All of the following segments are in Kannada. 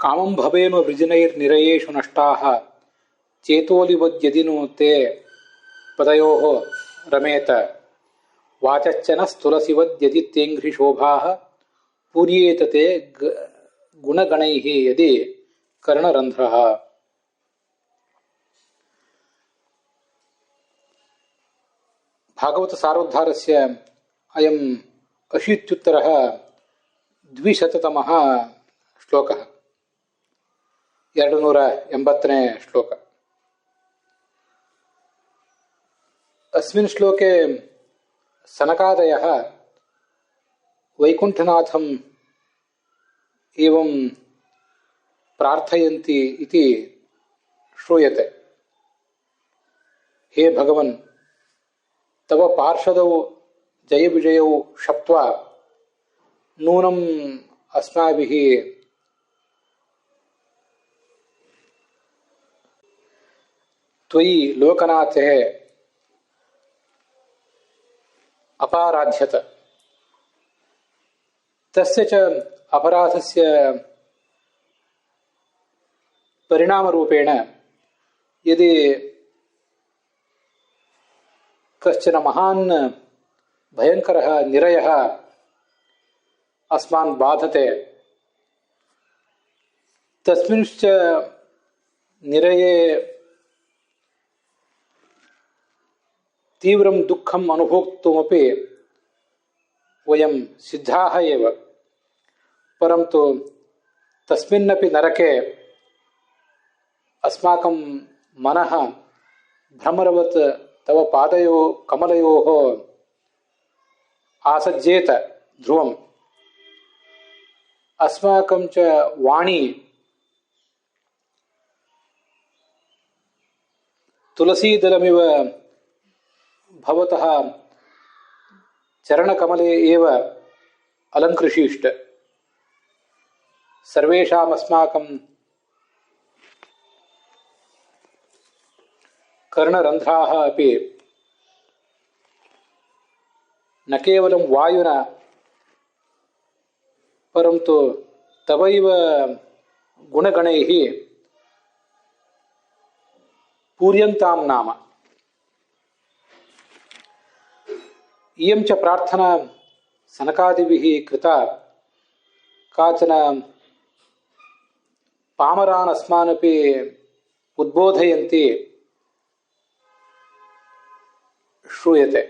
ಕಾಮಂ ಭವೇನು ವೃಜಿನೈರ್ನಿರಯೇಷು ನಷ್ಟಾಃ ಚೇತೋಲಿವದ್ಯದಿನು ತೇ ಪದಯೋಃ ರಮೇತ ವಾಚಶ್ಚನ ಸ್ಥುಲಸಿವದ್ಯದಿ ಶೋಭಾಃ ಪೂರ್ಯೇತ ತೇ ಗುಣಗಣೈಃ ಯದಿ ಕರ್ಣರಂಧ್ರಃ. ಭಾಗವತ ಸಾರೋದ್ಧಾರಸ್ಯ ಅಯಂ ಅಶೀತ್ಯುತ್ತರಃ 200ತಮಃ ಶ್ಲೋಕಃ. 280ನೇ ಶ್ಲೋಕ. ಅಸ್ಮಿನ್ ಶ್ಲೋಕೆ ಸನಕಾದಯಃ ವೈಕುಂಠನಾಥಂ ಏವಂ ಪ್ರಾರ್ಥಯಂತಿ ಇತಿ ಶ್ರೂಯತೆ. ಹೇ ಭಗವನ್, ತವ ಪಾರ್ಷದೌ ಜಯ ವಿಜಯೌ ಶಪ್ತ್ವಾ ನೂನಂ ಅಸ್ಮಾಭಿಃ ತ್ವಯಿ ಲೋಕನಾಥೇ ಅಪಾರಾಧ್ಯತ. ತಸ್ಯ ಚ ಅಪರಾಧಸ್ಯ ಪರಿಣಾಮರೂಪೇಣ ಯದಿ ಕಶ್ಚನ ಮಹಾನ್ ಭಯಂಕರಃ ನಿರಯಃ ಅಸ್ಮಾನ್ ಬಾಧತೆ ತಸ್ಮಿಂಶ್ಚ ನಿರಯೇ ತೀವ್ರಂ ದುಃಖಂ ಅನುಭೋಕ್ತುಮಪಿ ವಯಂ ಸಿದ್ಧಾಃ ಏವ. ಪರಂತು ತಸ್ಮಿನ್ನಪಿ ನರಕೆ ಅಸ್ಮಾಕಂ ಮನಃ ಭ್ರಮರವತ್ ತವ ಪಾದಯೋ ಕಮಲಯೋಃ ಆಸಜ್ಜೇತ ಧ್ರುವಂ. ಅಸ್ಮಾಕಂ ಚ ವಾಣಿ ತುಳಸೀದಲಮಿವ ಭವತಃ ಚರಣಕಮಲೆ ಏವ ಅಲಂಕೃಷೀಷ್ಟ. ಸರ್ವೇಷಾಮಸ್ಮಾಕಂ ಕರ್ಣರಂಧ್ರಾಃ ಅಪಿ ನ ಕೇವಲಂ ವಾಯುನ ಪರಂತು ತವೈವ ಗುಣಗಣೈಃ ಪೂರ್ಯಂತಾಂ ನಾಮ. ಇಯಂ ಚ ಪ್ರಾರ್ಥನಾ ಸನಕಾದಿಭಿಃ ಕೃತಾ ಕಾಚನ ಪಾಮರಾನ್ ಅಸ್ಮಾನಪಿ ಉದ್ಬೋಧಯಂತಿ ಶ್ರೂಯತೆ.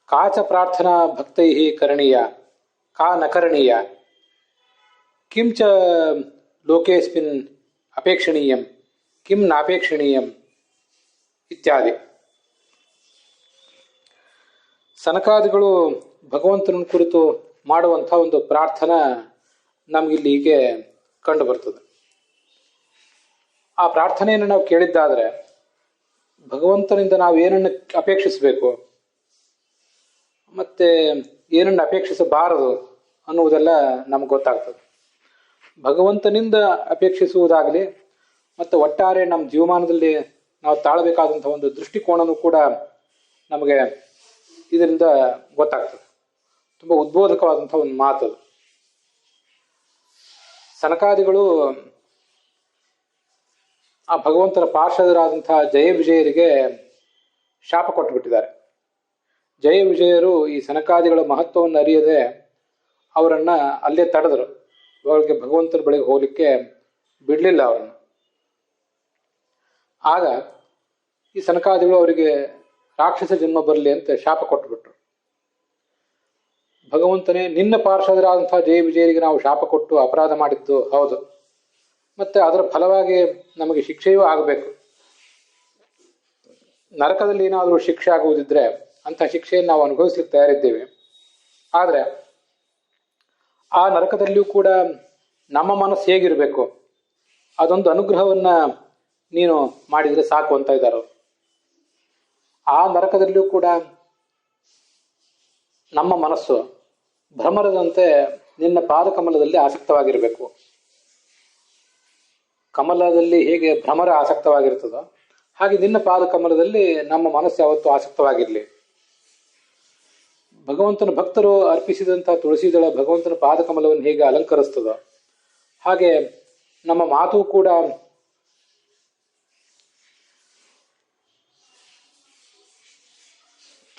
ಕಾ ಚ ಪ್ರಾರ್ಥನಾ ಭಕ್ತೈಃ ಕರಣೀಯ, ಕಾ ನ ಕರಣೀಯ, ಕಿಂ ಚ ಲೋಕೇಸ್ಮಿನ್ ಅಪೇಕ್ಷಣೀಯಂ, ಕಿಂ ನಾಪೇಕ್ಷಣೀಯಂ ಇತ್ಯಾದಿ. ಸನಕಾದಿಗಳು ಭಗವಂತನ ಕುರಿತು ಮಾಡುವಂಥ ಒಂದು ಪ್ರಾರ್ಥನಾ ನಮಗಿಲ್ಲಿ ಹೀಗೆ ಕಂಡು ಬರ್ತದೆ. ಆ ಪ್ರಾರ್ಥನೆಯನ್ನು ನಾವು ಕೇಳಿದ್ದಾದರೆ ಭಗವಂತನಿಂದ ನಾವು ಏನನ್ನು ಅಪೇಕ್ಷಿಸಬೇಕು ಮತ್ತೆ ಏನನ್ನು ಅಪೇಕ್ಷಿಸಬಾರದು ಅನ್ನುವುದೆಲ್ಲ ನಮ್ಗೆ ಗೊತ್ತಾಗ್ತದೆ. ಭಗವಂತನಿಂದ ಅಪೇಕ್ಷಿಸುವುದಾಗಲಿ ಮತ್ತು ಒಟ್ಟಾರೆ ನಮ್ಮ ಜೀವಮಾನದಲ್ಲಿ ನಾವು ತಾಳಬೇಕಾದಂಥ ಒಂದು ದೃಷ್ಟಿಕೋನನೂ ಕೂಡ ನಮಗೆ ಇದರಿಂದ ಗೊತ್ತಾಗ್ತದೆ. ತುಂಬ ಉದ್ಬೋಧಕವಾದಂಥ ಒಂದು ಮಾತು. ಸನಕಾದಿಗಳು ಆ ಭಗವಂತನ ಪಾರ್ಷದರಾದಂತಹ ಜಯ ವಿಜಯರಿಗೆ ಶಾಪ ಕೊಟ್ಟುಬಿಟ್ಟಿದ್ದಾರೆ. ಜಯ ವಿಜಯರು ಈ ಸನಕಾದಿಗಳ ಮಹತ್ವವನ್ನು ಅರಿಯದೆ ಅವರನ್ನು ಅಲ್ಲೇ ತಡೆದರು. ಅವರಿಗೆ ಭಗವಂತನ ಬಳಿಗೆ ಹೋಗಲಿಕ್ಕೆ ಬಿಡಲಿಲ್ಲ ಅವರನ್ನು. ಆಗ ಈ ಸನಕಾದಿಗಳು ಅವರಿಗೆ ರಾಕ್ಷಸ ಜನ್ಮ ಬರಲಿ ಅಂತ ಶಾಪ ಕೊಟ್ಟುಬಿಟ್ರು. ಭಗವಂತನೇ, ನಿನ್ನ ಪಾರ್ಷದರಾದಂತಹ ಜಯ ವಿಜಯರಿಗೆ ನಾವು ಶಾಪ ಕೊಟ್ಟು ಅಪರಾಧ ಮಾಡಿದ್ದು ಹೌದು, ಮತ್ತೆ ಅದರ ಫಲವಾಗಿ ನಮಗೆ ಶಿಕ್ಷೆಯೂ ಆಗಬೇಕು. ನರಕದಲ್ಲಿ ಏನಾದರೂ ಶಿಕ್ಷೆ ಆಗುವುದಿದ್ರೆ ಅಂಥ ಶಿಕ್ಷೆಯನ್ನು ನಾವು ಅನುಭವಿಸ್ಲಿಕ್ಕೆ ತಯಾರಿದ್ದೇವೆ. ಆದರೆ ಆ ನರಕದಲ್ಲಿಯೂ ಕೂಡ ನಮ್ಮ ಮನಸ್ಸು ಹೇಗಿರಬೇಕು, ಅದೊಂದು ಅನುಗ್ರಹವನ್ನ ನೀನು ಮಾಡಿದರೆ ಸಾಕು ಅಂತ ಇದ್ದಾರೆ. ಆ ನರಕದಲ್ಲಿಯೂ ಕೂಡ ನಮ್ಮ ಮನಸ್ಸು ಭ್ರಮರದಂತೆ ನಿನ್ನ ಪಾದಕಮಲದಲ್ಲಿ ಆಸಕ್ತವಾಗಿರಬೇಕು. ಕಮಲದಲ್ಲಿ ಹೇಗೆ ಭ್ರಮರ ಆಸಕ್ತವಾಗಿರ್ತದೋ ಹಾಗೆ ನಿನ್ನ ಪಾದಕಮಲದಲ್ಲಿ ನಮ್ಮ ಮನಸ್ಸು ಯಾವತ್ತೂ ಆಸಕ್ತವಾಗಿರಲಿ. ಭಗವಂತನ ಭಕ್ತರು ಅರ್ಪಿಸಿದಂಥ ತುಳಸಿದಳ ಭಗವಂತನ ಪಾದಕಮಲವನ್ನು ಹೇಗೆ ಅಲಂಕರಿಸ್ತದೋ ಹಾಗೆ ನಮ್ಮ ಮಾತು ಕೂಡ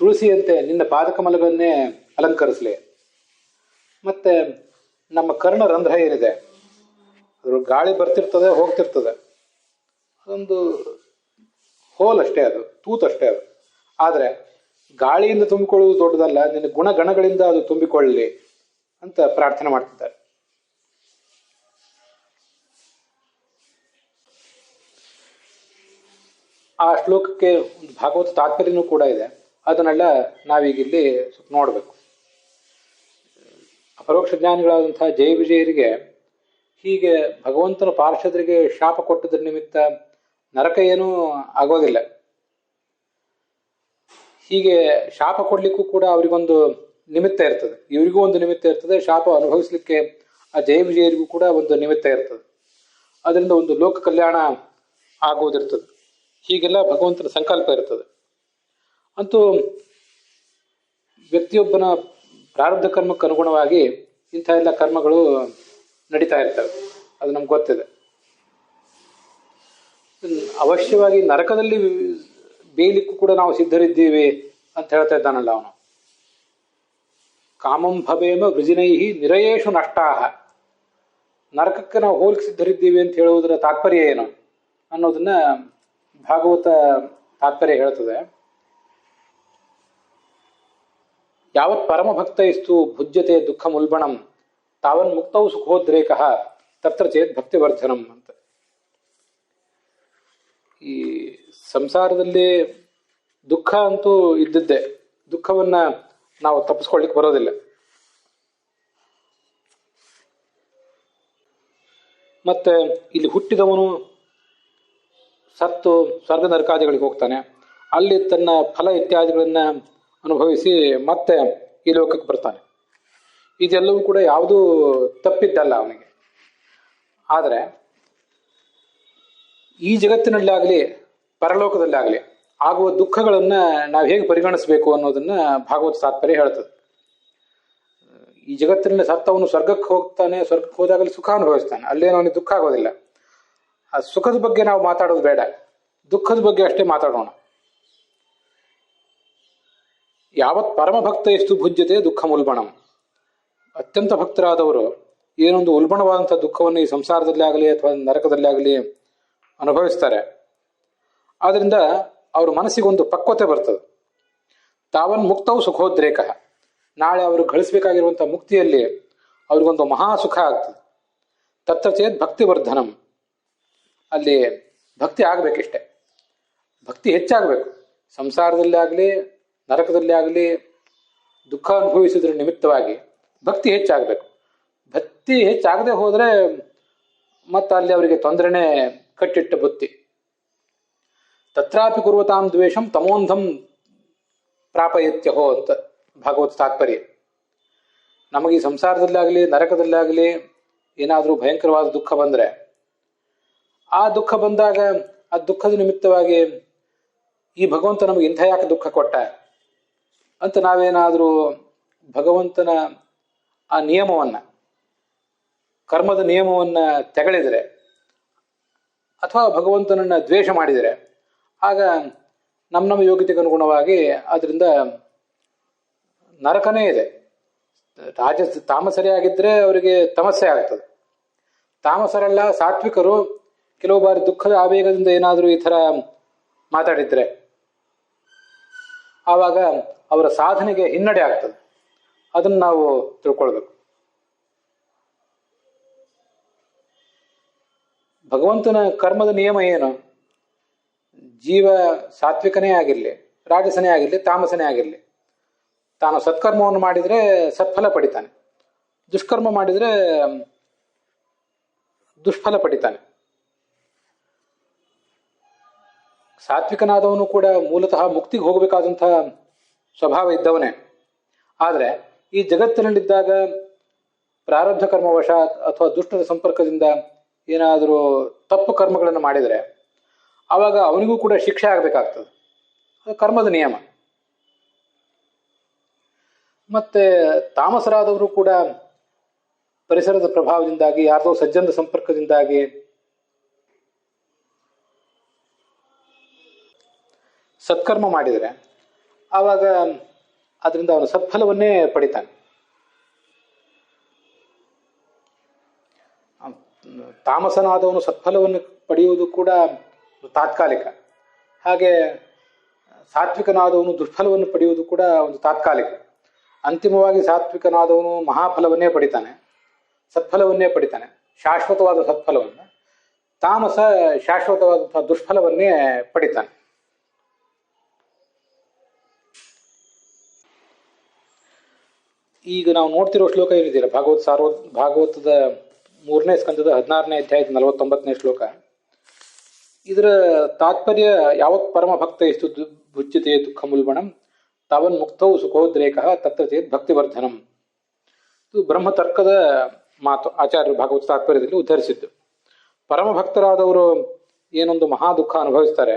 ತುಳಸಿಯಂತೆ ನಿನ್ನ ಪಾದಕಮಲಗಳನ್ನೇ ಅಲಂಕರಿಸಲಿ. ಮತ್ತೆ ನಮ್ಮ ಕರ್ಣರಂಧ್ರ ಏನಿದೆ, ಅದ್ರ ಗಾಳಿ ಬರ್ತಿರ್ತದೆ ಹೋಗ್ತಿರ್ತದೆ, ಅದೊಂದು ಹೋಲ್ ಅಷ್ಟೇ, ಅದು ತೂತಷ್ಟೇ ಅದು. ಆದರೆ ಗಾಳಿಯಿಂದ ತುಂಬಿಕೊಳ್ಳುವುದು ದೊಡ್ಡದಲ್ಲ, ನಿನ್ನ ಗುಣಗಣಗಳಿಂದ ಅದು ತುಂಬಿಕೊಳ್ಳಲಿ ಅಂತ ಪ್ರಾರ್ಥನೆ ಮಾಡ್ತಿದ್ದಾರೆ. ಆ ಶ್ಲೋಕಕ್ಕೆ ಒಂದು ಭಾಗವತ ತಾತ್ಪರ್ಯನೂ ಕೂಡ ಇದೆ. ಅದನ್ನೆಲ್ಲ ನಾವೀಗ ಇಲ್ಲಿ ನೋಡಬೇಕು. ಅಪರೋಕ್ಷ ಜ್ಞಾನಿಗಳಾದಂತಹ ಜಯ ವಿಜಯರಿಗೆ ಹೀಗೆ ಭಗವಂತನ ಪಾರ್ಷದರಿಗೆ ಶಾಪ ಕೊಟ್ಟದ್ರ ನಿಮಿತ್ತ ನರಕ ಏನೂ ಆಗೋದಿಲ್ಲ. ಹೀಗೆ ಶಾಪ ಕೊಡ್ಲಿಕ್ಕೂ ಕೂಡ ಅವರಿಗೊಂದು ನಿಮಿತ್ತ ಇರ್ತದೆ, ಇವರಿಗೂ ಒಂದು ನಿಮಿತ್ತ ಇರ್ತದೆ, ಶಾಪ ಅನುಭವಿಸ್ಲಿಕ್ಕೆ ಆ ಜಯ ವಿಜಯರಿಗೂ ಕೂಡ ಒಂದು ನಿಮಿತ್ತ ಇರ್ತದೆ. ಅದರಿಂದ ಒಂದು ಲೋಕ ಕಲ್ಯಾಣ ಆಗುವುದಿರ್ತದೆ. ಹೀಗೆಲ್ಲ ಭಗವಂತನ ಸಂಕಲ್ಪ ಇರ್ತದೆ. ಅಂತೂ ವ್ಯಕ್ತಿಯೊಬ್ಬನ ಪ್ರಾರಬ್ಧ ಕರ್ಮಕ್ಕೆ ಅನುಗುಣವಾಗಿ ಇಂಥ ಎಲ್ಲ ಕರ್ಮಗಳು ನಡೀತಾ ಇರ್ತವೆ, ಅದು ನಮ್ಗೆ ಗೊತ್ತಿದೆ. ಅವಶ್ಯವಾಗಿ ನರಕದಲ್ಲಿ ಬೇಯಲಿಕ್ಕೂ ಕೂಡ ನಾವು ಸಿದ್ಧರಿದ್ದೀವಿ ಅಂತ ಹೇಳ್ತಾ ಇದ್ದಾನಲ್ಲ ಅವನು. ಕಾಮಂ ಭವೇಮ ವೃಜಿನೈಹಿ ನಿರಯೇಶು ನಷ್ಟಾಹ. ನರಕಕ್ಕೆ ನಾವು ಹೋಲಿಕೆ ಸಿದ್ಧರಿದ್ದೀವಿ ಅಂತ ಹೇಳುವುದರ ತಾತ್ಪರ್ಯ ಏನು ಅನ್ನೋದನ್ನ ಭಾಗವತ ತಾತ್ಪರ್ಯ ಹೇಳ್ತದೆ. ಯಾವತ್ ಪರಮ ಭಕ್ತ ಇಸ್ತು ಭುಜ್ಯತೆ ದುಃಖ ಮುಲ್ಬಣಂ ತಾವನ್ ಮುಕ್ತೌ ಸುಖೋದ್ರೇಕ ತತ್ರ ಚೇತ್ ಭಕ್ತಿವರ್ಧನಂ ಅಂತ. ಈ ಸಂಸಾರದಲ್ಲಿ ದುಃಖ ಅಂತೂ ಇದ್ದದ್ದೇ, ದುಃಖವನ್ನ ನಾವು ತಪ್ಪಿಸ್ಕೊಳ್ಳಿಕ್ಕೆ ಬರೋದಿಲ್ಲ. ಮತ್ತೆ ಇಲ್ಲಿ ಹುಟ್ಟಿದವನು ಸತ್ತು ಸ್ವರ್ಗ ನರಕಾದಿಗಳಿಗೆ ಹೋಗ್ತಾನೆ, ಅಲ್ಲಿ ತನ್ನ ಫಲ ಇತ್ಯಾದಿಗಳನ್ನ ಅನುಭವಿಸಿ ಮತ್ತೆ ಈ ಲೋಕಕ್ಕೆ ಬರ್ತಾನೆ. ಇದೆಲ್ಲವೂ ಕೂಡ ಯಾವುದೂ ತಪ್ಪಿದ್ದಲ್ಲ ಅವನಿಗೆ. ಆದರೆ ಈ ಜಗತ್ತಿನಲ್ಲಾಗಲಿ ಪರಲೋಕದಲ್ಲಾಗಲಿ ಆಗುವ ದುಃಖಗಳನ್ನ ನಾವು ಹೇಗೆ ಪರಿಗಣಿಸಬೇಕು ಅನ್ನೋದನ್ನ ಭಾಗವತ ತಾತ್ಪರ್ಯ ಹೇಳ್ತದೆ. ಈ ಜಗತ್ತಿನಲ್ಲಿ ಸತ್ತವನು ಸ್ವರ್ಗಕ್ಕೆ ಹೋಗ್ತಾನೆ, ಸ್ವರ್ಗಕ್ಕೆ ಹೋದಾಗಲಿ ಸುಖ ಅನುಭವಿಸ್ತಾನೆ, ಅಲ್ಲೇನೋ ಅವನಿಗೆ ದುಃಖ ಆಗೋದಿಲ್ಲ. ಆ ಸುಖದ ಬಗ್ಗೆ ನಾವು ಮಾತಾಡೋದು ಬೇಡ, ದುಃಖದ ಬಗ್ಗೆ ಅಷ್ಟೇ ಮಾತಾಡೋಣ. ಯಾವತ್ ಪರಮ ಭಕ್ತ ಎಷ್ಟು ಭುಜ್ಯತೆ ದುಃಖ ಮುಲ್ಬಣಂ. ಅತ್ಯಂತ ಭಕ್ತರಾದವರು ಏನೊಂದು ಉಲ್ಬಣವಾದಂಥ ದುಃಖವನ್ನು ಈ ಸಂಸಾರದಲ್ಲಿ ಆಗಲಿ ಅಥವಾ ನರಕದಲ್ಲಿ ಆಗಲಿ ಅನುಭವಿಸ್ತಾರೆ. ಆದ್ರಿಂದ ಅವ್ರ ಮನಸ್ಸಿಗೊಂದು ಪಕ್ವತೆ ಬರ್ತದೆ. ತಾವನ್ ಮುಕ್ತವು ಸುಖೋದ್ರೇಕ. ನಾಳೆ ಅವರು ಗಳಿಸ್ಬೇಕಾಗಿರುವಂಥ ಮುಕ್ತಿಯಲ್ಲಿ ಅವ್ರಿಗೊಂದು ಮಹಾ ಸುಖ ಆಗ್ತದೆ. ತತ್ರ ಚೇತ್ ಭಕ್ತಿವರ್ಧನಂ. ಅಲ್ಲಿ ಭಕ್ತಿ ಆಗ್ಬೇಕಿಷ್ಟೆ, ಭಕ್ತಿ ಹೆಚ್ಚಾಗಬೇಕು. ಸಂಸಾರದಲ್ಲಿ ಆಗಲಿ ನರಕದಲ್ಲಿ ಆಗಲಿ ದುಃಖ ಅನುಭವಿಸಿದ್ರ ನಿಮಿತ್ತವಾಗಿ ಭಕ್ತಿ ಹೆಚ್ಚಾಗಬೇಕು. ಭಕ್ತಿ ಹೆಚ್ಚಾಗದೆ ಹೋದರೆ ಮತ್ತೆ ಅಲ್ಲಿ ಅವರಿಗೆ ತೊಂದರೆನೇ ಕಟ್ಟಿಟ್ಟ ಬುತ್ತಿ. ತತ್ರಾಪಿ ಕುರ್ವತಾಂ ದ್ವೇಷಂ ತಮೋಂಧಂ ಪ್ರಾಪಯತ್ಯಹೋ ಅಂತ ಭಾಗವತ ತಾತ್ಪರ್ಯ. ನಮಗೆ ಈ ಸಂಸಾರದಲ್ಲಾಗಲಿ ನರಕದಲ್ಲಾಗಲಿ ಏನಾದರೂ ಭಯಂಕರವಾದ ದುಃಖ ಬಂದರೆ, ಆ ದುಃಖ ಬಂದಾಗ ಆ ದುಃಖದ ನಿಮಿತ್ತವಾಗಿ ಈ ಭಗವಂತ ನಮಗೆ ಇಂಥ ಯಾಕೆ ದುಃಖ ಕೊಟ್ಟ ಅಂತ ನಾವೇನಾದರೂ ಭಗವಂತನ ಆ ನಿಯಮವನ್ನ, ಕರ್ಮದ ನಿಯಮವನ್ನ ತೆಗಳಿದರೆ ಅಥವಾ ಭಗವಂತನನ್ನ ದ್ವೇಷ ಮಾಡಿದರೆ, ಆಗ ನಮ್ಮ ಯೋಗ್ಯತೆಗೆ ಅನುಗುಣವಾಗಿ ಅದರಿಂದ ನರಕನೇ ಇದೆ. ತಾಮಸರಿಯಾಗಿದ್ದರೆ ಅವರಿಗೆ ತಮಸ್ಸೆ ಆಗ್ತದೆ. ತಾಮಸರೆಲ್ಲ ಸಾತ್ವಿಕರು ಕೆಲವು ಬಾರಿ ದುಃಖದ ಆವೇಗದಿಂದ ಏನಾದರೂ ಈ ಥರ ಮಾತಾಡಿದ್ರೆ ಆವಾಗ ಅವರ ಸಾಧನೆಗೆ ಹಿನ್ನಡೆ ಆಗ್ತದೆ. ಅದನ್ನು ನಾವು ತಿಳ್ಕೊಳ್ಬೇಕು. ಭಗವಂತನ ಕರ್ಮದ ನಿಯಮ ಏನು? ಜೀವ ಸಾತ್ವಿಕನೇ ಆಗಿರಲಿ, ರಾಜಸನೇ ಆಗಿರಲಿ, ತಾಮಸನೇ ಆಗಿರಲಿ, ತಾನು ಸತ್ಕರ್ಮವನ್ನು ಮಾಡಿದರೆ ಸತ್ಫಲ ಪಡಿತಾನೆ, ದುಷ್ಕರ್ಮ ಮಾಡಿದರೆ ದುಷ್ಫಲ ಪಡಿತಾನೆ. ಸಾತ್ವಿಕನಾದವನು ಕೂಡ ಮೂಲತಃ ಮುಕ್ತಿಗೆ ಹೋಗಬೇಕಾದಂತಹ ಸ್ವಭಾವ ಇದ್ದವನೇ. ಆದರೆ ಈ ಜಗತ್ತಿನಲ್ಲಿದ್ದಾಗ ಪ್ರಾರಬ್ಧ ಕರ್ಮವಶ ಅಥವಾ ದುಷ್ಟರ ಸಂಪರ್ಕದಿಂದ ಏನಾದರೂ ತಪ್ಪು ಕರ್ಮಗಳನ್ನು ಮಾಡಿದರೆ ಆವಾಗ ಅವನಿಗೂ ಕೂಡ ಶಿಕ್ಷೆ ಆಗಬೇಕಾಗ್ತದೆ. ಅದು ಕರ್ಮದ ನಿಯಮ. ಮತ್ತೆ ತಾಮಸರಾದವರು ಕೂಡ ಪರಿಸರದ ಪ್ರಭಾವದಿಂದಾಗಿ, ಯಾರ್ದೋ ಸಜ್ಜನದ ಸಂಪರ್ಕದಿಂದಾಗಿ ಸತ್ಕರ್ಮ ಮಾಡಿದರೆ ಆವಾಗ ಅದರಿಂದ ಅವನು ಸತ್ಫಲವನ್ನೇ ಪಡಿತಾನೆ. ತಾಮಸನಾದವನು ಸತ್ಫಲವನ್ನು ಪಡೆಯುವುದು ಕೂಡ ತಾತ್ಕಾಲಿಕ, ಹಾಗೆ ಸಾತ್ವಿಕನಾದವನು ದುಷ್ಫಲವನ್ನು ಪಡೆಯುವುದು ಕೂಡ ಒಂದು ತಾತ್ಕಾಲಿಕ. ಅಂತಿಮವಾಗಿ ಸಾತ್ವಿಕನಾದವನು ಮಹಾಫಲವನ್ನೇ ಪಡಿತಾನೆ, ಸತ್ಫಲವನ್ನೇ ಪಡಿತಾನೆ, ಶಾಶ್ವತವಾದ ಸತ್ಫಲವನ್ನು. ತಾಮಸ ಶಾಶ್ವತವಾದಂತಹ ದುಷ್ಫಲವನ್ನೇ ಪಡಿತಾನೆ. ಈಗ ನಾವು ನೋಡ್ತಿರೋ ಶ್ಲೋಕ ಏನಿದೆಯಲ್ಲ, ಭಾಗವತದ 3ನೇ ಸ್ಕಂದದ 16ನೇ ಅಧ್ಯಾಯದ 49ನೇ ಶ್ಲೋಕ. ಇದರ ತಾತ್ಪರ್ಯ, ಯಾವತ್ ಪರಮ ಭಕ್ತ ಎಷ್ಟು ಭುಜ್ಯತೆ ದುಃಖ ಮುಲ್ಬಣಂ ತಾವನ್ ಮುಕ್ತೌ ಸುಖೋದ್ರೇಕ ತತ್ರ ಚೇತ್ ಭಕ್ತಿವರ್ಧನಂ. ಇದು ಬ್ರಹ್ಮತರ್ಕದ ಮಾತು, ಆಚಾರ್ಯರು ಭಾಗವತ ತಾತ್ಪರ್ಯದಲ್ಲಿ ಉದ್ಧರಿಸಿದ್ದು. ಪರಮ ಭಕ್ತರಾದವರು ಏನೊಂದು ಮಹಾ ದುಃಖ ಅನುಭವಿಸ್ತಾರೆ,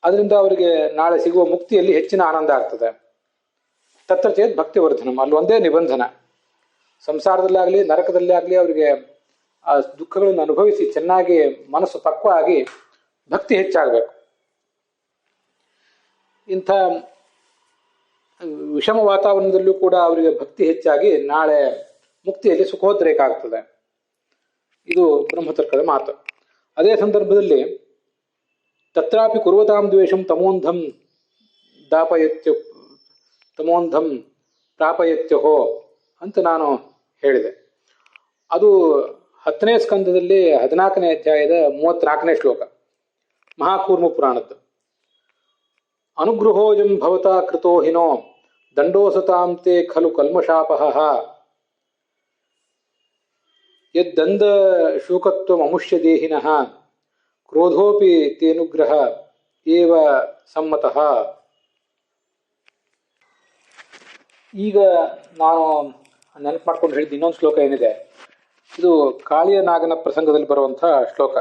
ಅದರಿಂದ ಅವರಿಗೆ ನಾಳೆ ಸಿಗುವ ಮುಕ್ತಿಯಲ್ಲಿ ಹೆಚ್ಚಿನ ಆನಂದ ಆಗ್ತದೆ. ತತ್ರ ಚೇತ್ ಭಕ್ತಿವರ್ಧನಂ, ಅಲ್ಲಿ ಒಂದೇ ನಿಬಂಧನ, ಸಂಸಾರದಲ್ಲಾಗಲಿ ನರಕದಲ್ಲೇ ಆಗಲಿ ಅವರಿಗೆ ಆ ದುಃಖಗಳನ್ನು ಅನುಭವಿಸಿ ಚೆನ್ನಾಗಿ ಮನಸ್ಸು ಪಕ್ವ ಆಗಿ ಭಕ್ತಿ ಹೆಚ್ಚಾಗಬೇಕು. ಇಂಥ ವಿಷಮ ವಾತಾವರಣದಲ್ಲೂ ಕೂಡ ಅವರಿಗೆ ಭಕ್ತಿ ಹೆಚ್ಚಾಗಿ ನಾಳೆ ಮುಕ್ತಿಯಲ್ಲಿ ಸುಖೋದ್ರೇಕ ಆಗ್ತದೆ. ಇದು ಬ್ರಹ್ಮತರ್ಕದ ಮಾತು. ಅದೇ ಸಂದರ್ಭದಲ್ಲಿ ತತ್ರಾಪಿ ಕುರ್ವತಾಂ ದ್ವೇಷಂ ತಮೋಂಧಂ ಪ್ರಾಪಯತ್ಯಹೋ ಅಂತ ನಾನು ಹೇಳಿದೆ. ಅದು 10ನೇ ಸ್ಕಂದದಲ್ಲಿ 14ನೇ ಅಧ್ಯಾಯದ 34ನೇ ಶ್ಲೋಕ, ಮಹಾಕೂರ್ಮ ಪುರಾಣದ್ದು. ಅನುಗೃಹೋಯಂ ಭವತಾ ಕೃತೋ ಹಿನೋ ದಂಡೋಸತಾಂ ತೇ ಖಲು ಕಲ್ಮಶಾಪಃ ಯದ್ದಂದ ಶೂಕತ್ವಂ ಅಮುಷ್ಯ ದೇಹಿನಃ ಕ್ರೋಧೋಪಿ ತೇನುಗ್ರಹ ಏವ ಸಮ್ಮತಃ. ಈಗ ನಾನು ನೆನಪು ಮಾಡ್ಕೊಂಡು ಹೇಳಿದ ಇನ್ನೊಂದು ಶ್ಲೋಕ ಏನಿದೆ, ಇದು ಕಾಳಿಯ ನಾಗನ ಪ್ರಸಂಗದಲ್ಲಿ ಬರುವಂತಹ ಶ್ಲೋಕ.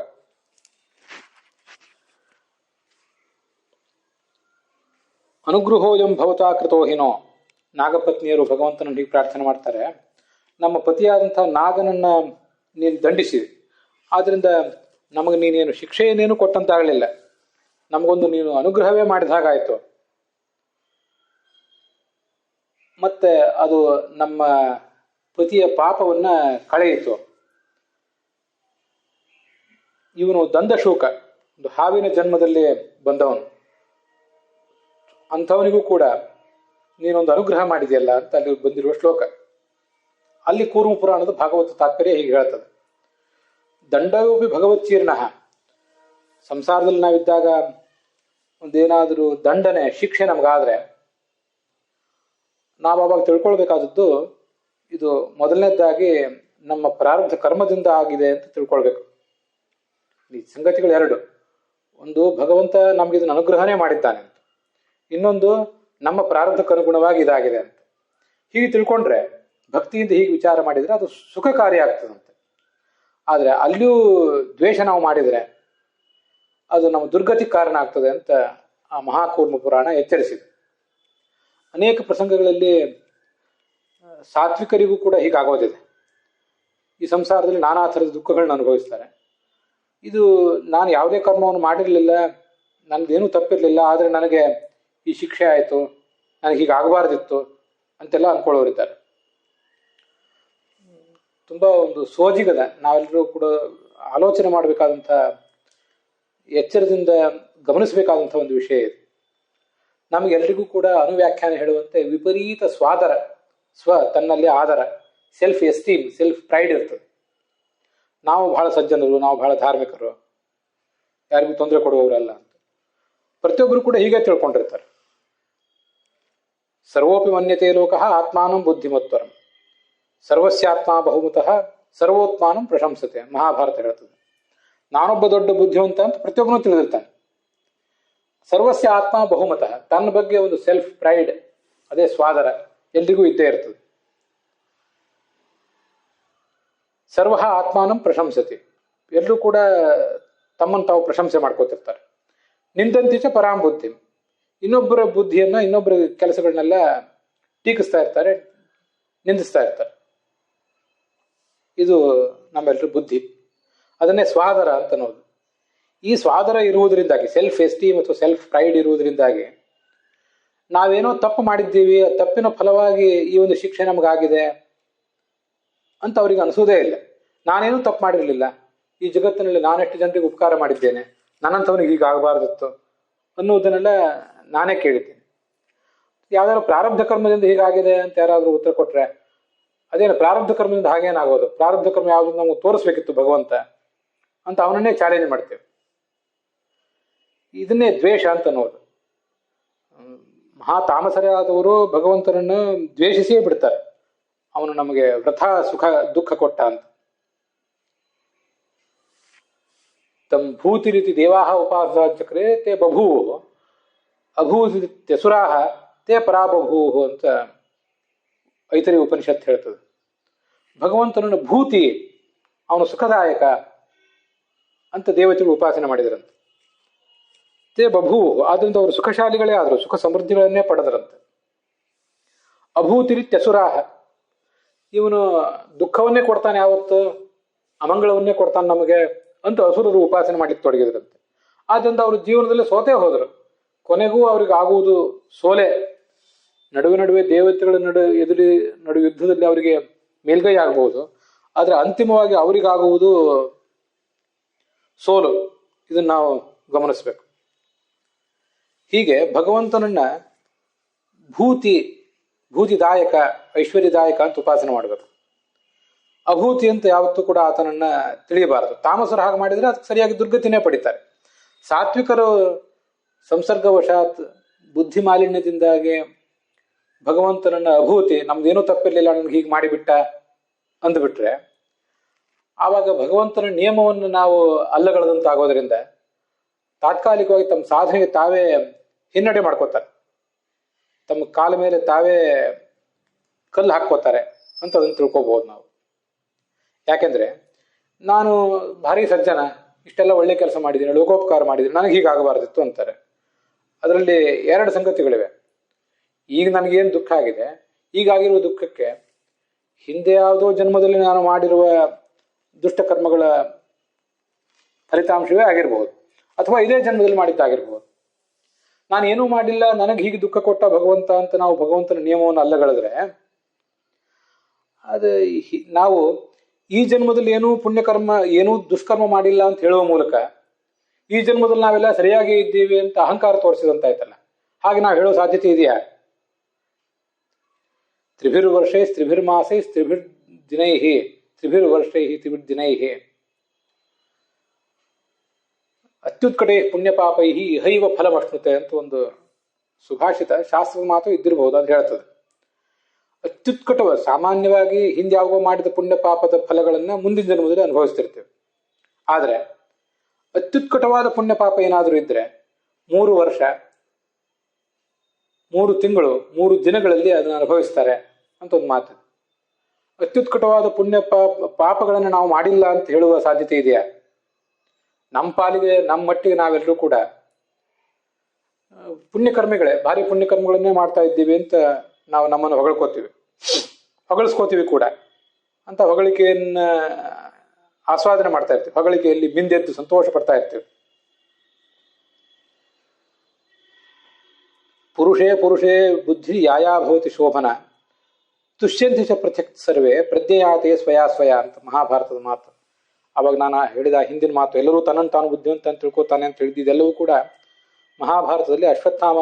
ಅನುಗೃಹೋಯಂ ಭವತಾ ಕೃತೋಹಿನೋ, ನಾಗಪತ್ನಿಯರು ಭಗವಂತನನ್ನು ಹೀಗೆ ಪ್ರಾರ್ಥನೆ ಮಾಡ್ತಾರೆ, ನಮ್ಮ ಪತಿಯಾದಂತಹ ನಾಗನನ್ನ ನೀನು ದಂಡಿಸಿ, ಆದ್ರಿಂದ ನಮಗೆ ನೀನೇನು ಶಿಕ್ಷೆಯನ್ನೇನು ಕೊಟ್ಟಂತಾಗಲಿಲ್ಲ, ನಮಗೊಂದು ನೀನು ಅನುಗ್ರಹವೇ ಮಾಡಿದ ಹಾಗಾಯಿತು. ಮತ್ತೆ ಅದು ನಮ್ಮ ಪತಿಯ ಪಾಪವನ್ನ ಕಳೆಯಿತು. ಇವನು ದಂದಶೂಕ, ಒಂದು ಹಾವಿನ ಜನ್ಮದಲ್ಲಿ ಬಂದವನು, ಅಂಥವನಿಗೂ ಕೂಡ ನೀನೊಂದು ಅನುಗ್ರಹ ಮಾಡಿದೆಯಲ್ಲ ಅಂತ ಅಲ್ಲಿ ಬಂದಿರುವ ಶ್ಲೋಕ. ಅಲ್ಲಿ ಕೂರ್ಮ ಪುರಾಣದ ಭಾಗವತ ತಾತ್ಪರ್ಯ ಹೀಗೆ ಹೇಳ್ತದೆ. ದಂಡಯೋಪಿ ಭಗವಚ್ಚೀರ್ಣಃ, ಸಂಸಾರದಲ್ಲಿ ನಾವಿದ್ದಾಗ ಒಂದೇನಾದರೂ ದಂಡನೆ ಶಿಕ್ಷೆ ನಮಗಾದ್ರೆ ನಾವು ಅವಾಗ ತಿಳ್ಕೊಳ್ಬೇಕಾದದ್ದು, ಇದು ಮೊದಲನೇದಾಗಿ ನಮ್ಮ ಪ್ರಾರಬ್ಧ ಕರ್ಮದಿಂದ ಆಗಿದೆ ಅಂತ ತಿಳ್ಕೊಳ್ಬೇಕು. ಈ ಸಂಗತಿಗಳು ಎರಡು, ಒಂದು ಭಗವಂತ ನಮ್ಗೆ ಇದನ್ನು ಅನುಗ್ರಹನೇ ಮಾಡಿದ್ದಾನೆ ಅಂತ, ಇನ್ನೊಂದು ನಮ್ಮ ಪ್ರಾರಬ್ಧಕ್ಕನುಗುಣವಾಗಿ ಇದಾಗಿದೆ ಅಂತ. ಹೀಗೆ ತಿಳ್ಕೊಂಡ್ರೆ ಭಕ್ತಿಯಿಂದ ಹೀಗೆ ವಿಚಾರ ಮಾಡಿದರೆ ಅದು ಸುಖಕಾರಿ ಆಗ್ತದಂತೆ. ಆದರೆ ಅಲ್ಲಿಯೂ ದ್ವೇಷ ನಾವು ಮಾಡಿದರೆ ಅದು ನಮ್ಮ ದುರ್ಗತಿಗೆ ಕಾರಣ ಆಗ್ತದೆ ಅಂತ ಆ ಮಹಾಕೂರ್ಮ ಪುರಾಣ ಎಚ್ಚರಿಸಿದೆ. ಅನೇಕ ಪ್ರಸಂಗಗಳಲ್ಲಿ ಸಾತ್ವಿಕರಿಗೂ ಕೂಡ ಹೀಗಾಗೋದಿದೆ. ಈ ಸಂಸಾರದಲ್ಲಿ ನಾನಾ ಥರದ ದುಃಖಗಳನ್ನ ಅನುಭವಿಸ್ತಾರೆ. ಇದು ನಾನು ಯಾವುದೇ ಕರ್ಮವನ್ನು ಮಾಡಿರಲಿಲ್ಲ, ನನಗೇನೂ ತಪ್ಪಿರಲಿಲ್ಲ, ಆದರೆ ನನಗೆ ಈ ಶಿಕ್ಷೆ ಆಯಿತು, ನನಗೆ ಹೀಗಾಗಬಾರ್ದಿತ್ತು ಅಂತೆಲ್ಲ ಅಂದ್ಕೊಳ್ಳೋರಿದ್ದಾರೆ. ತುಂಬ ಒಂದು ಸೋಜಿಗದ, ನಾವೆಲ್ಲರೂ ಕೂಡ ಆಲೋಚನೆ ಮಾಡಬೇಕಾದಂಥ, ಎಚ್ಚರದಿಂದ ಗಮನಿಸಬೇಕಾದಂಥ ಒಂದು ವಿಷಯ ಇದು. ನಮಗೆಲ್ಲರಿಗೂ ಕೂಡ ಅನುವ್ಯಾಖ್ಯಾನ ಹೇಳುವಂತೆ ವಿಪರೀತ ಸ್ವಾದರ, ತನ್ನಲ್ಲಿ ಆದರ, ಸೆಲ್ಫ್ ಎಸ್ಟೀಮ್, ಸೆಲ್ಫ್ ಪ್ರೈಡ್ ಇರ್ತದೆ. ನಾವು ಬಹಳ ಸಜ್ಜನರು, ನಾವು ಬಹಳ ಧಾರ್ಮಿಕರು, ಯಾರಿಗೂ ತೊಂದರೆ ಕೊಡುವವರಲ್ಲ ಅಂತ ಪ್ರತಿಯೊಬ್ಬರು ಕೂಡ ಹೀಗೆ ತಿಳ್ಕೊಂಡಿರ್ತಾರೆ. ಸರ್ವೋಪಿ ಮನ್ಯತೆ ಲೋಕಃ ಆತ್ಮಾನಂ ಬುದ್ಧಿಮತ್ವರಂ, ಸರ್ವಸ್ಯಾತ್ಮ ಬಹುಮತಃ ಸರ್ವೋತ್ಮಾನಂ ಪ್ರಶಂಸತೆ, ಮಹಾಭಾರತ ಹೇಳ್ತದೆ. ನಾನೊಬ್ಬ ದೊಡ್ಡ ಬುದ್ಧಿವಂತ ಅಂತ ಪ್ರತಿಯೊಬ್ಬನು ತಿಳಿದಿರ್ತಾನೆ. ಸರ್ವಸ್ಯ ಆತ್ಮ ಬಹುಮತಃ, ತನ್ನ ಬಗ್ಗೆ ಒಂದು ಸೆಲ್ಫ್ ಪ್ರೈಡ್, ಅದೇ ಸ್ವಾದರ ಎಲ್ರಿಗೂ ಇದ್ದೇ ಇರ್ತದೆ. ಸರ್ವ ಆತ್ಮಾನಂ ಪ್ರಶಂಸತಿ, ಎಲ್ಲರೂ ಕೂಡ ತಮ್ಮನ್ನು ತಾವು ಪ್ರಶಂಸೆ ಮಾಡ್ಕೋತಿರ್ತಾರೆ. ನಿಂದಂತಿಚ ಪರಾಂ ಬುದ್ಧಿ, ಇನ್ನೊಬ್ಬರ ಬುದ್ಧಿಯನ್ನ, ಇನ್ನೊಬ್ಬರ ಕೆಲಸಗಳನ್ನೆಲ್ಲ ಟೀಕಿಸ್ತಾ ಇರ್ತಾರೆ, ನಿಂದಿಸ್ತಾ ಇರ್ತಾರೆ. ಇದು ನಮ್ಮೆಲ್ಲರ ಬುದ್ಧಿ. ಅದನ್ನೇ ಸ್ವಾದರ ಅಂತ ಅನ್ನೋದು. ಈ ಸ್ವಾದರ ಇರುವುದರಿಂದಾಗಿ, ಸೆಲ್ಫ್ ಎಸ್ಟೀಮ್ ಅಥವಾ ಸೆಲ್ಫ್ ಪ್ರೈಡ್ ಇರುವುದರಿಂದಾಗಿ ನಾವೇನೋ ತಪ್ಪು ಮಾಡಿದ್ದೀವಿ, ತಪ್ಪಿನ ಫಲವಾಗಿ ಈ ಒಂದು ಶಿಕ್ಷೆ ನಮಗಾಗಿದೆ ಅಂತ ಅವ್ರಿಗೆ ಅನಿಸೋದೇ ಇಲ್ಲ. ನಾನೇನೂ ತಪ್ಪು ಮಾಡಿರಲಿಲ್ಲ, ಈ ಜಗತ್ತಿನಲ್ಲಿ ನಾನೆಷ್ಟು ಜನರಿಗೆ ಉಪಕಾರ ಮಾಡಿದ್ದೇನೆ, ನನ್ನಂಥವನಿಗೆ ಹೀಗಾಗಬಾರ್ದಿತ್ತು ಅನ್ನೋದನ್ನೆಲ್ಲ ನಾನೇ ಕೇಳಿದ್ದೇನೆ. ಯಾವ್ದಾದ್ರು ಪ್ರಾರಬ್ಧ ಕರ್ಮದಿಂದ ಹೀಗಾಗಿದೆ ಅಂತ ಯಾರಾದರೂ ಉತ್ತರ ಕೊಟ್ರೆ, ಅದೇನು ಪ್ರಾರಬ್ಧ ಕರ್ಮದಿಂದ ಹಾಗೇನಾಗೋದು, ಪ್ರಾರಬ್ಧ ಕರ್ಮ ಯಾವುದು ನಮಗೆ ತೋರಿಸ್ಬೇಕಿತ್ತು ಭಗವಂತ ಅಂತ ಅವನನ್ನೇ ಚಾಲೆಂಜ್ ಮಾಡ್ತೇವೆ. ಇದನ್ನೇ ದ್ವೇಷ ಅಂತ ಅನ್ನೋದು. ಮಹಾ ತಾಮಸರೇ ಆದವರು ಭಗವಂತನನ್ನು ದ್ವೇಷಿಸಿಯೇ ಬಿಡ್ತಾರೆ, ಅವನು ನಮಗೆ ವೃಥಾ ದುಃಖ ಕೊಟ್ಟ ಅಂತ. ತಮ್ ಭೂತಿ ರೀತಿ ದೇವಾಹ ಉಪಾಸಚಕ್ರೇ ತೇ ಬಭೂ ಅಭೂತಿಸುರಾಹ ತೇ ಪರಾಬಭೂ ಅಂತ ಐತರಿ ಉಪನಿಷತ್ ಹೇಳ್ತದೆ. ಭಗವಂತನನ್ನು ಭೂತಿ, ಅವನು ಸುಖದಾಯಕ ಅಂತ ದೇವತೆಗಳು ಉಪಾಸನೆ ಮಾಡಿದರಂತೆ. ತೇ ಬಭೂ, ಆದ್ರಿಂದ ಅವರು ಸುಖಶಾಲಿಗಳೇ ಆದರು, ಸುಖ ಸಮೃದ್ಧಿಗಳನ್ನೇ ಪಡೆದರಂತೆ. ಅಭೂತಿರಿತ್ಯಸುರಾಹ, ಇವನು ದುಃಖವನ್ನೇ ಕೊಡ್ತಾನೆ, ಯಾವತ್ತು ಅಮಂಗಳವನ್ನೇ ಕೊಡ್ತಾನೆ ನಮಗೆ ಅಂತ ಅಸುರರು ಉಪಾಸನೆ ಮಾಡ್ಲಿಕ್ಕೆ ತೊಡಗಿದ್ರಂತೆ. ಆದ್ರಿಂದ ಅವರು ಜೀವನದಲ್ಲಿ ಸೋತೇ ಹೋದರು. ಕೊನೆಗೂ ಅವ್ರಿಗೆ ಆಗುವುದು ಸೋಲೆ. ನಡುವೆ ದೇವತೆಗಳ ನಡು ಯುದ್ಧದಲ್ಲಿ ಅವರಿಗೆ ಮೇಲ್ಗೈ ಆಗಬಹುದು, ಆದ್ರೆ ಅಂತಿಮವಾಗಿ ಅವರಿಗಾಗುವುದು ಸೋಲು. ಇದನ್ನ ನಾವು ಗಮನಿಸ್ಬೇಕು. ಹೀಗೆ ಭಗವಂತನನ್ನ ಭೂತಿದಾಯಕ, ಐಶ್ವರ್ಯದಾಯಕ ಅಂತ ಉಪಾಸನೆ ಮಾಡಬೇಕು. ಅಭೂತಿ ಅಂತ ಯಾವತ್ತೂ ಕೂಡ ಆತನನ್ನ ತಿಳಿಯಬಾರದು. ತಾಮಸರು ಹಾಗೆ ಮಾಡಿದ್ರೆ ಅದಕ್ಕೆ ಸರಿಯಾಗಿ ದುರ್ಗತಿನೇ ಪಡಿತಾರೆ. ಸಾತ್ವಿಕರು ಸಂಸರ್ಗವಶಾತ್ ಬುದ್ಧಿ ಮಾಲಿನ್ಯದಿಂದಾಗಿ ಭಗವಂತನನ್ನ ಅಭೂತಿ, ನಮ್ದೇನೂ ತಪ್ಪಿರ್ಲಿಲ್ಲ, ನನ್ಗೆ ಹೀಗೆ ಮಾಡಿಬಿಟ್ಟ ಅಂದ್ಬಿಟ್ರೆ ಆವಾಗ ಭಗವಂತನ ನಿಯಮವನ್ನು ನಾವು ಅಲ್ಲಗಳೆದಂತಾಗೋದ್ರಿಂದ ತಾತ್ಕಾಲಿಕವಾಗಿ ತಮ್ಮ ಸಾಧನೆಗೆ ತಾವೇ ಹಿನ್ನಡೆ ಮಾಡ್ಕೋತಾರೆ, ತಮ್ಮ ಕಾಲ ಮೇಲೆ ತಾವೇ ಕಲ್ಲು ಹಾಕ್ಕೋತಾರೆ ಅಂತ ಅದನ್ನು ತಿಳ್ಕೊಬಹುದು ನಾವು. ಯಾಕೆಂದ್ರೆ ನಾನು ಭಾರಿ ಸಜ್ಜನ, ಇಷ್ಟೆಲ್ಲ ಒಳ್ಳೆ ಕೆಲಸ ಮಾಡಿದ್ದೀನಿ, ಲೋಕೋಪಕಾರ ಮಾಡಿದ್ದೀನಿ, ನನಗೆ ಹೀಗಾಗಬಾರ್ದಿತ್ತು ಅಂತಾರೆ. ಅದರಲ್ಲಿ ಎರಡು ಸಂಗತಿಗಳಿವೆ. ಈಗ ನನಗೇನು ದುಃಖ ಆಗಿದೆ, ಈಗಾಗಿರುವ ದುಃಖಕ್ಕೆ ಹಿಂದೆ ಯಾವುದೋ ಜನ್ಮದಲ್ಲಿ ನಾನು ಮಾಡಿರುವ ದುಷ್ಟಕರ್ಮಗಳ ಫಲಿತಾಂಶವೇ ಆಗಿರಬಹುದು, ಅಥವಾ ಇದೇ ಜನ್ಮದಲ್ಲಿ ಮಾಡಿದ್ದಾಗಿರ್ಬೋದು. ನಾನು ಏನೂ ಮಾಡಿಲ್ಲ, ನನಗೆ ಹೀಗೆ ದುಃಖ ಕೊಟ್ಟ ಭಗವಂತ ಅಂತ ನಾವು ಭಗವಂತನ ನಿಯಮವನ್ನು ಅಲ್ಲಗಳಿದ್ರೆ ಅದು ನಾವು ಈ ಜನ್ಮದಲ್ಲಿ ಏನೂ ಪುಣ್ಯಕರ್ಮ, ಏನೂ ದುಷ್ಕರ್ಮ ಮಾಡಿಲ್ಲ ಅಂತ ಹೇಳುವ ಮೂಲಕ ಈ ಜನ್ಮದಲ್ಲಿ ನಾವೆಲ್ಲ ಸರಿಯಾಗಿ ಇದ್ದೀವಿ ಅಂತ ಅಹಂಕಾರ ತೋರಿಸಿದಂತಾಯ್ತಲ್ಲ. ಹಾಗೆ ನಾವು ಹೇಳೋ ಸಾಧ್ಯತೆ ಇದೆಯಾ? ತ್ರಿಭಿರ್ವರ್ಷೈ ತ್ರಿಭಿರ್ಮಾಸೈ ತ್ರಿಭಿರ್ದಿನೈ ತ್ರಿಭಿರ್ವರ್ಷೈ ತ್ರಿಭಿರ್ದಿನೈ ಅತ್ಯುತ್ಕಟೆ ಪುಣ್ಯಪಾಪೈ ಇಹೈವ ಫಲಮಶ್ನುತೆ ಅಂತ ಒಂದು ಸುಭಾಷಿತ, ಶಾಸ್ತ್ರದ ಮಾತು ಇದ್ದಿರಬಹುದು, ಅದು ಹೇಳ್ತದೆ. ಅತ್ಯುತ್ಕಟವ, ಸಾಮಾನ್ಯವಾಗಿ ಹಿಂದೆ ಯಾವಾಗ ಮಾಡಿದ ಪುಣ್ಯ ಪಾಪದ ಫಲಗಳನ್ನ ಮುಂದಿನ ಜನ್ಮದಲ್ಲಿ ಅನುಭವಿಸ್ತಿರ್ತೇವೆ. ಆದ್ರೆ ಅತ್ಯುತ್ಕಟವಾದ ಪುಣ್ಯ ಪಾಪ ಏನಾದರೂ ಇದ್ರೆ 3 ವರ್ಷ 3 ತಿಂಗಳು 3 ದಿನಗಳಲ್ಲಿ ಅದನ್ನು ಅನುಭವಿಸ್ತಾರೆ ಅಂತ ಒಂದು ಮಾತು. ಅತ್ಯುತ್ಕಟವಾದ ಪುಣ್ಯ ಪಾಪಗಳನ್ನು ನಾವು ಮಾಡಿಲ್ಲ ಅಂತ ಹೇಳುವ ಸಾಧ್ಯತೆ ಇದೆಯಾ? ನಮ್ಮ ಪಾಲಿಗೆ, ನಮ್ಮ ಮಟ್ಟಿಗೆ ನಾವೆಲ್ಲರೂ ಕೂಡ ಪುಣ್ಯಕರ್ಮಿಗಳೇ, ಭಾರಿ ಪುಣ್ಯಕರ್ಮಗಳನ್ನೇ ಮಾಡ್ತಾ ಇದ್ದೀವಿ ಅಂತ ನಾವು ನಮ್ಮನ್ನು ಹೊಗಳಿಸ್ಕೋತೀವಿ ಕೂಡ. ಅಂತ ಹೊಗಳಿಕೆಯನ್ನ ಆಸ್ವಾದನೆ ಮಾಡ್ತಾ ಇರ್ತೀವಿ, ಹೊಗಳಿಕೆಯಲ್ಲಿ ಮಿಂದೆದ್ದು ಸಂತೋಷ ಪಡ್ತಾ ಇರ್ತೀವಿ. ಪುರುಷೇ ಬುದ್ಧಿ ಯಾಯಾಭವತಿ ಶೋಭನ ತುಷ್ಯಂತಿ ಚ ಪೃಥಕ್ ಸರ್ವೇ ಪ್ರಜ್ಞೆಯಾತೆ ಸ್ವಯ ಅಂತ ಮಹಾಭಾರತದ ಮಾತು. ಅವಾಗ ನಾನು ಹೇಳಿದ ಹಿಂದಿನ ಮಾತು, ಎಲ್ಲರೂ ತನ್ನನ್ನು ತಾನು ಬುದ್ಧಿವಂತ ಅಂತ ತಿಳ್ಕೊತಾನೆ ಅಂತ ಹೇಳಿದ್ದೆಲ್ಲವೂ ಕೂಡ ಮಹಾಭಾರತದಲ್ಲಿ ಅಶ್ವತ್ಥಾಮ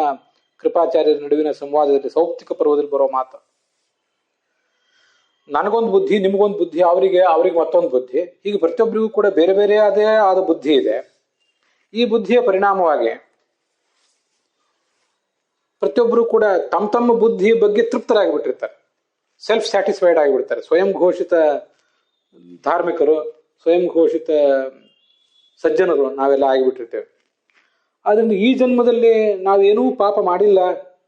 ಕೃಪಾಚಾರ್ಯರ ನಡುವಿನ ಸಂವಾದದಲ್ಲಿ ಸೌಪ್ತಿಕ ಪರ್ವದಲ್ಲಿ ಬರೋ ಮಾತು. ನನಗೊಂದು ಬುದ್ಧಿ, ನಿಮಗೊಂದು ಬುದ್ಧಿ, ಅವರಿಗೆ ಮತ್ತೊಂದು ಬುದ್ಧಿ, ಹೀಗೆ ಪ್ರತಿಯೊಬ್ಬರಿಗೂ ಕೂಡ ಬೇರೆ ಬೇರೆ ಆದ ಬುದ್ಧಿ ಇದೆ. ಈ ಬುದ್ಧಿಯ ಪರಿಣಾಮವಾಗಿ ಪ್ರತಿಯೊಬ್ಬರು ಕೂಡ ತಮ್ಮ ಬುದ್ಧಿಯ ಬಗ್ಗೆ ತೃಪ್ತರಾಗಿಬಿಟ್ಟಿರ್ತಾರೆ, ಸೆಲ್ಫ್ ಸ್ಯಾಟಿಸ್ಫೈಡ್ ಆಗಿಬಿಡ್ತಾರೆ. ಸ್ವಯಂ ಘೋಷಿತ ಧಾರ್ಮಿಕರು, ಸ್ವಯಂ ಘೋಷಿತ ಸಜ್ಜನರು ನಾವೆಲ್ಲ ಆಗಿಬಿಟ್ಟಿರ್ತೇವೆ. ಆದ್ರಿಂದ ಈ ಜನ್ಮದಲ್ಲಿ ನಾವೇನೂ ಪಾಪ ಮಾಡಿಲ್ಲ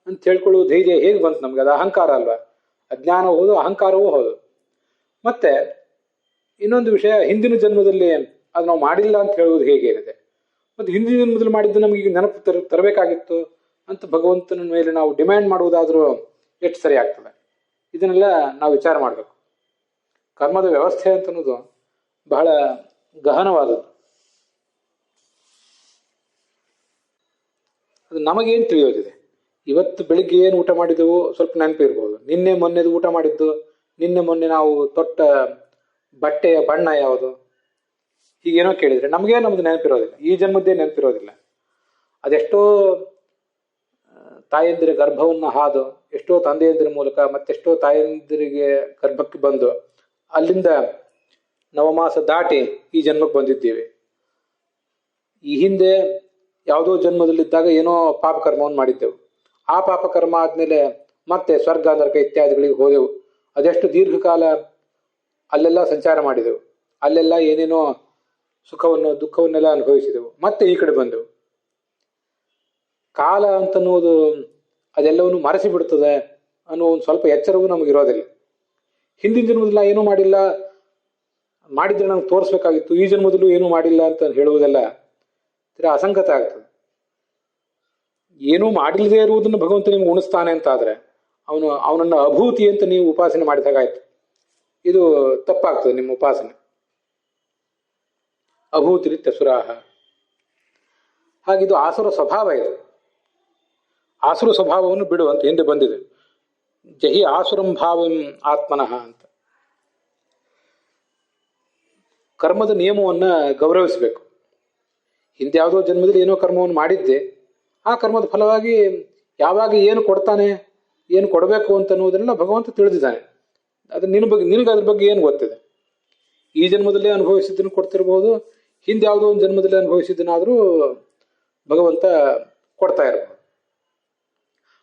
ಅಂತ ಹೇಳ್ಕೊಳ್ಳುವ ಧೈರ್ಯ ಹೇಗೆ ಬಂತು ನಮ್ಗೆ? ಅದು ಅಹಂಕಾರ ಅಲ್ವಾ? ಅಜ್ಞಾನವೂ ಹೌದು, ಅಹಂಕಾರವೂ ಹೌದು. ಮತ್ತೆ ಇನ್ನೊಂದು ವಿಷಯ, ಹಿಂದಿನ ಜನ್ಮದಲ್ಲಿ ಅದು ನಾವು ಮಾಡಿಲ್ಲ ಅಂತ ಹೇಳುವುದು ಹೇಗೆ ಇದೆ? ಮತ್ತೆ ಹಿಂದಿನ ಜನ್ಮದಲ್ಲಿ ಮಾಡಿದ್ದು ನಮ್ಗೆ ಈಗ ನೆನಪು ತರಬೇಕಾಗಿತ್ತು ಅಂತ ಭಗವಂತನ ಮೇಲೆ ನಾವು ಡಿಮ್ಯಾಂಡ್ ಮಾಡುವುದಾದ್ರೂ ಎಷ್ಟು ಸರಿ ಆಗ್ತದೆ? ಇದನ್ನೆಲ್ಲ ನಾವು ವಿಚಾರ ಮಾಡಬೇಕು. ಕರ್ಮದ ವ್ಯವಸ್ಥೆ ಅಂತ ಅನ್ನೋದು ಬಹಳ ಗಹನವಾದದ್ದು. ಅದು ನಮಗೇನು ತಿಳಿಯೋದಿದೆ. ಇವತ್ತು ಬೆಳಿಗ್ಗೆ ಏನು ಊಟ ಮಾಡಿದೆವು ಸ್ವಲ್ಪ ನೆನಪಿರ್ಬೋದು. ನಿನ್ನೆ ಮೊನ್ನೆದು ಊಟ ಮಾಡಿದ್ದು, ನಿನ್ನೆ ಮೊನ್ನೆ ನಾವು ತೊಟ್ಟ ಬಟ್ಟೆಯ ಬಣ್ಣ ಯಾವುದು, ಹೀಗೇನೋ ಕೇಳಿದರೆ ನಮಗೇ ನಮ್ದು ನೆನಪಿರೋದಿಲ್ಲ. ಈ ಜನ್ಮದ್ದೇ ನೆನಪಿರೋದಿಲ್ಲ. ಅದೆಷ್ಟೋ ತಾಯಂದಿರ ಗರ್ಭವನ್ನು ಹಾದು, ಎಷ್ಟೋ ತಂದೆಯಂದಿರ ಮೂಲಕ ಮತ್ತೆಷ್ಟೋ ತಾಯಂದಿರಿಗೆ ಗರ್ಭಕ್ಕೆ ಬಂದು ಅಲ್ಲಿಂದ ನವಮಾಸ ದಾಟಿ ಈ ಜನ್ಮಕ್ಕೆ ಬಂದಿದ್ದೀವಿ. ಈ ಹಿಂದೆ ಯಾವುದೋ ಜನ್ಮದಲ್ಲಿದ್ದಾಗ ಏನೋ ಪಾಪಕರ್ಮವನ್ನು ಮಾಡಿದ್ದೆವು. ಆ ಪಾಪಕರ್ಮ ಆದಮೇಲೆ ಮತ್ತೆ ಸ್ವರ್ಗ ನರಕ ಇತ್ಯಾದಿಗಳಿಗೆ ಹೋದೆವು. ಅದೆಷ್ಟು ದೀರ್ಘಕಾಲ ಅಲ್ಲೆಲ್ಲ ಸಂಚಾರ ಮಾಡಿದೆವು. ಅಲ್ಲೆಲ್ಲ ಏನೇನೋ ಸುಖವನ್ನು ದುಃಖವನ್ನೆಲ್ಲ ಅನುಭವಿಸಿದೆವು. ಮತ್ತೆ ಈ ಕಡೆ ಬಂದೆವು. ಕಾಲ ಅಂತನ್ನುವುದು ಅದೆಲ್ಲವನ್ನು ಮರೆಸಿ ಬಿಡ್ತದೆ ಅನ್ನೋ ಒಂದು ಸ್ವಲ್ಪ ಎಚ್ಚರವೂ ನಮಗಿರೋದಿಲ್ಲ. ಹಿಂದಿನ ಜನ್ಮದಲ್ಲಿ ಏನೂ ಮಾಡಿಲ್ಲ, ಮಾಡಿದ್ರೆ ನಮ್ಗೆ ತೋರಿಸ್ಬೇಕಾಗಿತ್ತು, ಈ ಜನ್ಮದಲ್ಲೂ ಏನೂ ಮಾಡಿಲ್ಲ ಅಂತ ಹೇಳುವುದೆಲ್ಲ ಅಸಂಗತ ಆಗ್ತದೆ. ಏನೂ ಮಾಡಿಲ್ಲದೆ ಇರುವುದನ್ನು ಭಗವಂತ ನಿಮ್ಗೆ ಉಣಿಸ್ತಾನೆ ಅಂತ ಆದರೆ ಅವನನ್ನು ಅಭೂತಿ ಅಂತ ನೀವು ಉಪಾಸನೆ ಮಾಡಿದಾಗಾಯ್ತು. ಇದು ತಪ್ಪಾಗ್ತದೆ ನಿಮ್ಮ ಉಪಾಸನೆ. ಅಭೂತಿ ತೆಸುರಾಹ. ಹಾಗಿದು ಆಸುರ ಸ್ವಭಾವ. ಇದು ಆಸುರ ಸ್ವಭಾವವನ್ನು ಬಿಡು ಅಂತ ಹಿಂದೆ ಬಂದಿದೆ. ಜಹಿ ಆಸುರಂ ಭಾವಂ ಆತ್ಮನಃ ಅಂತ. ಕರ್ಮದ ನಿಯಮವನ್ನು ಗೌರವಿಸಬೇಕು. ಹಿಂದೆ ಯಾವುದೋ ಜನ್ಮದಲ್ಲಿ ಏನೋ ಕರ್ಮವನ್ನು ಮಾಡಿದ್ದೆ, ಆ ಕರ್ಮದ ಫಲವಾಗಿ ಯಾವಾಗ ಏನು ಕೊಡ್ತಾನೆ, ಏನು ಕೊಡಬೇಕು ಅಂತ ಅನ್ನೋದನ್ನೆಲ್ಲ ಭಗವಂತ ತಿಳಿದಿದ್ದಾನೆ. ಅದು ನಿನಗೆ ಅದ್ರ ಬಗ್ಗೆ ಏನು ಗೊತ್ತಿದೆ? ಈ ಜನ್ಮದಲ್ಲೇ ಅನುಭವಿಸಿದ್ದನ್ನು ಕೊಡ್ತಿರ್ಬೋದು, ಹಿಂದೆ ಯಾವುದೋ ಒಂದು ಜನ್ಮದಲ್ಲೇ ಅನುಭವಿಸಿದ್ದನ್ನಾದರೂ ಭಗವಂತ ಕೊಡ್ತಾ ಇರ್ಬೋದು.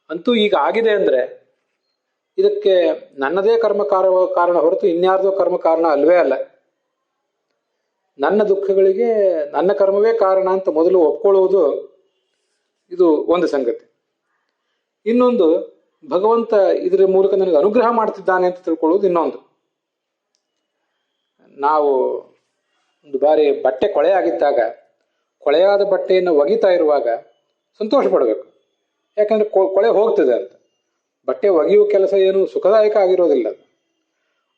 ಅಂತೂ ಈಗ ಆಗಿದೆ ಅಂದರೆ ಇದಕ್ಕೆ ನನ್ನದೇ ಕರ್ಮ ಕಾರಣ ಹೊರತು ಇನ್ಯಾರ್ದೋ ಕರ್ಮ ಕಾರಣ ಅಲ್ವೇ ಅಲ್ಲ. ನನ್ನ ದುಃಖಗಳಿಗೆ ನನ್ನ ಕರ್ಮವೇ ಕಾರಣ ಅಂತ ಮೊದಲು ಒಪ್ಕೊಳ್ಳುವುದು ಇದು ಒಂದು ಸಂಗತಿ. ಇನ್ನೊಂದು, ಭಗವಂತ ಇದರ ಮೂಲಕ ನನಗೆ ಅನುಗ್ರಹ ಮಾಡ್ತಿದ್ದಾನೆ ಅಂತ ತಿಳ್ಕೊಳ್ಳೋದು ಇನ್ನೊಂದು. ನಾವು ಒಂದು ಬಾರಿ ಬಟ್ಟೆ ಕೊಳೆ ಆಗಿದ್ದಾಗ ಕೊಳೆಯಾದ ಬಟ್ಟೆಯನ್ನು ಒಗಿತಾ ಇರುವಾಗ ಸಂತೋಷ ಪಡಬೇಕು. ಯಾಕಂದ್ರೆ ಕೊಳೆ ಹೋಗ್ತದೆ ಅಂತ. ಬಟ್ಟೆ ಒಗೆಯುವ ಕೆಲಸ ಏನು ಸುಖದಾಯಕ ಆಗಿರೋದಿಲ್ಲ.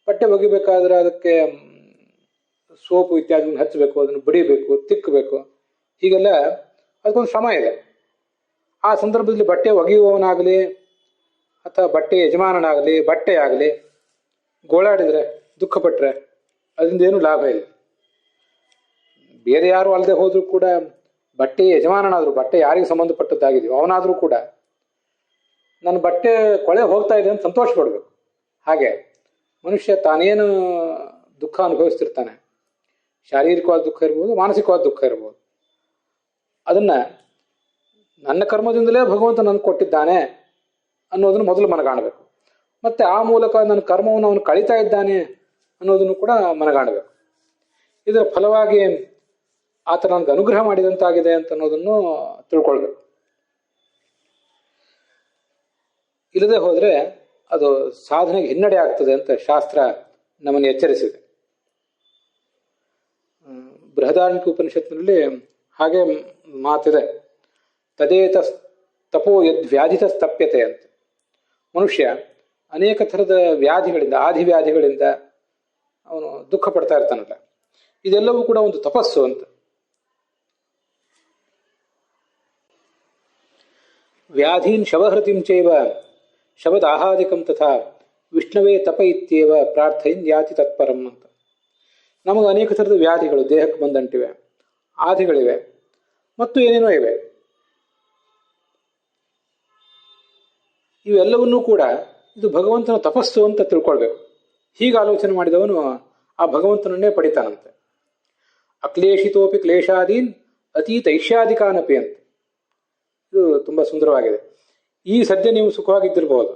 ಬಟ್ಟೆ ಒಗಿಬೇಕಾದ್ರೆ ಅದಕ್ಕೆ ಸೋಪು ಇತ್ಯಾದಿಗಳನ್ನು ಹಚ್ಚಬೇಕು, ಅದನ್ನು ಬಡಿಬೇಕು, ತಿಕ್ಕಬೇಕು, ಹೀಗೆಲ್ಲ ಅದಕ್ಕೊಂದು ಶ್ರಮ ಇದೆ. ಆ ಸಂದರ್ಭದಲ್ಲಿ ಬಟ್ಟೆ ಒಗೆಯುವವನಾಗಲಿ ಅಥವಾ ಬಟ್ಟೆ ಯಜಮಾನನಾಗಲಿ ಬಟ್ಟೆ ಆಗಲಿ ಗೋಳಾಡಿದರೆ ದುಃಖಪಟ್ಟರೆ ಅದರಿಂದ ಏನೂ ಲಾಭ ಇಲ್ಲ. ಬೇರೆ ಯಾರು ಅಲ್ಲದೆ ಹೋದರೂ ಕೂಡ ಬಟ್ಟೆ ಯಜಮಾನನಾದರೂ, ಬಟ್ಟೆ ಯಾರಿಗೆ ಸಂಬಂಧಪಟ್ಟದ್ದಾಗಿದೆಯೋ ಅವನಾದರೂ ಕೂಡ ನನ್ನ ಬಟ್ಟೆ ಕೊಳೆ ಹೋಗ್ತಾ ಇದೆ ಅಂತ ಸಂತೋಷ ಪಡಬೇಕು. ಹಾಗೆ ಮನುಷ್ಯ ತಾನೇನು ದುಃಖ ಅನುಭವಿಸ್ತಿರ್ತಾನೆ, ಶಾರೀರಿಕವಾದ ದುಃಖ ಇರ್ಬೋದು, ಮಾನಸಿಕವಾದ ದುಃಖ ಇರ್ಬೋದು, ಅದನ್ನು ನನ್ನ ಕರ್ಮದಿಂದಲೇ ಭಗವಂತ ನನಗೆ ಕೊಟ್ಟಿದ್ದಾನೆ ಅನ್ನೋದನ್ನು ಮೊದಲು ಮನಗಾಣಬೇಕು. ಮತ್ತು ಆ ಮೂಲಕ ನನ್ನ ಕರ್ಮವನ್ನು ಅವನು ಕಳೀತಾ ಇದ್ದಾನೆ ಅನ್ನೋದನ್ನು ಕೂಡ ಮನಗಾಣಬೇಕು. ಇದರ ಫಲವಾಗಿ ಆತ ನನಗೆ ಅನುಗ್ರಹ ಮಾಡಿದಂತಾಗಿದೆ ಅಂತ ಅನ್ನೋದನ್ನು ತಿಳ್ಕೊಳ್ಬೇಕು. ಇಲ್ಲದೆ ಹೋದರೆ ಅದು ಸಾಧನೆಗೆ ಹಿನ್ನಡೆ ಆಗ್ತದೆ ಅಂತ ಶಾಸ್ತ್ರ ನಮ್ಮನ್ನು ಎಚ್ಚರಿಸಿದೆ. ಬೃಹದಾರಣ್ಯಕ ಉಪನಿಷತ್ತಿನಲ್ಲಿ ಹಾಗೆ ಮಾತಿದೆ, ತದೇತ ತಪೋ ಯದ್ವ್ಯಾಧಿತ ಸ್ತಪ್ಯತೆ ಅಂತ. ಮನುಷ್ಯ ಅನೇಕ ಥರದ ವ್ಯಾಧಿಗಳಿಂದ, ಆದಿವ್ಯಾಧಿಗಳಿಂದ ಅವನು ದುಃಖ ಪಡ್ತಾ ಇರ್ತಾನಲ್ಲ, ಇದೆಲ್ಲವೂ ಕೂಡ ಒಂದು ತಪಸ್ಸು ಅಂತ. ವ್ಯಾಧೀನ್ ಶವಹೃತಿಂ ಚೈವ ಶವದಾಹಾದಿಕಂ ತಥಾ ವಿಷ್ಣವೇ ತಪ ಇತ್ಯೇವ ಪ್ರಾರ್ಥಯಿನ್ ಯಾತಿ ತತ್ಪರಂ ಅಂತ. ನಮಗೆ ಅನೇಕ ಥರದ ವ್ಯಾಧಿಗಳು ದೇಹಕ್ಕೆ ಬಂದಂಟಿವೆ, ಆದಿಗಳಿವೆ, ಮತ್ತು ಏನೇನೋ ಇವೆ. ಇವೆಲ್ಲವನ್ನೂ ಕೂಡ ಇದು ಭಗವಂತನ ತಪಸ್ಸು ಅಂತ ತಿಳ್ಕೊಳ್ಬೇಕು. ಹೀಗೆ ಆಲೋಚನೆ ಮಾಡಿದವನು ಆ ಭಗವಂತನನ್ನೇ ಪಡಿತಾನಂತೆ. ಅಕ್ಲೇಶಿತೋಪಿ ಕ್ಲೇಶಾದೀನ್ ಅತೀತೈಷ್ಯಾದಿಕಾನಪಿ ಅಂತ. ಇದು ತುಂಬ ಸುಂದರವಾಗಿದೆ. ಈ ಸದ್ಯ ನೀವು ಸುಖವಾಗಿದ್ದಿರಬಹುದು,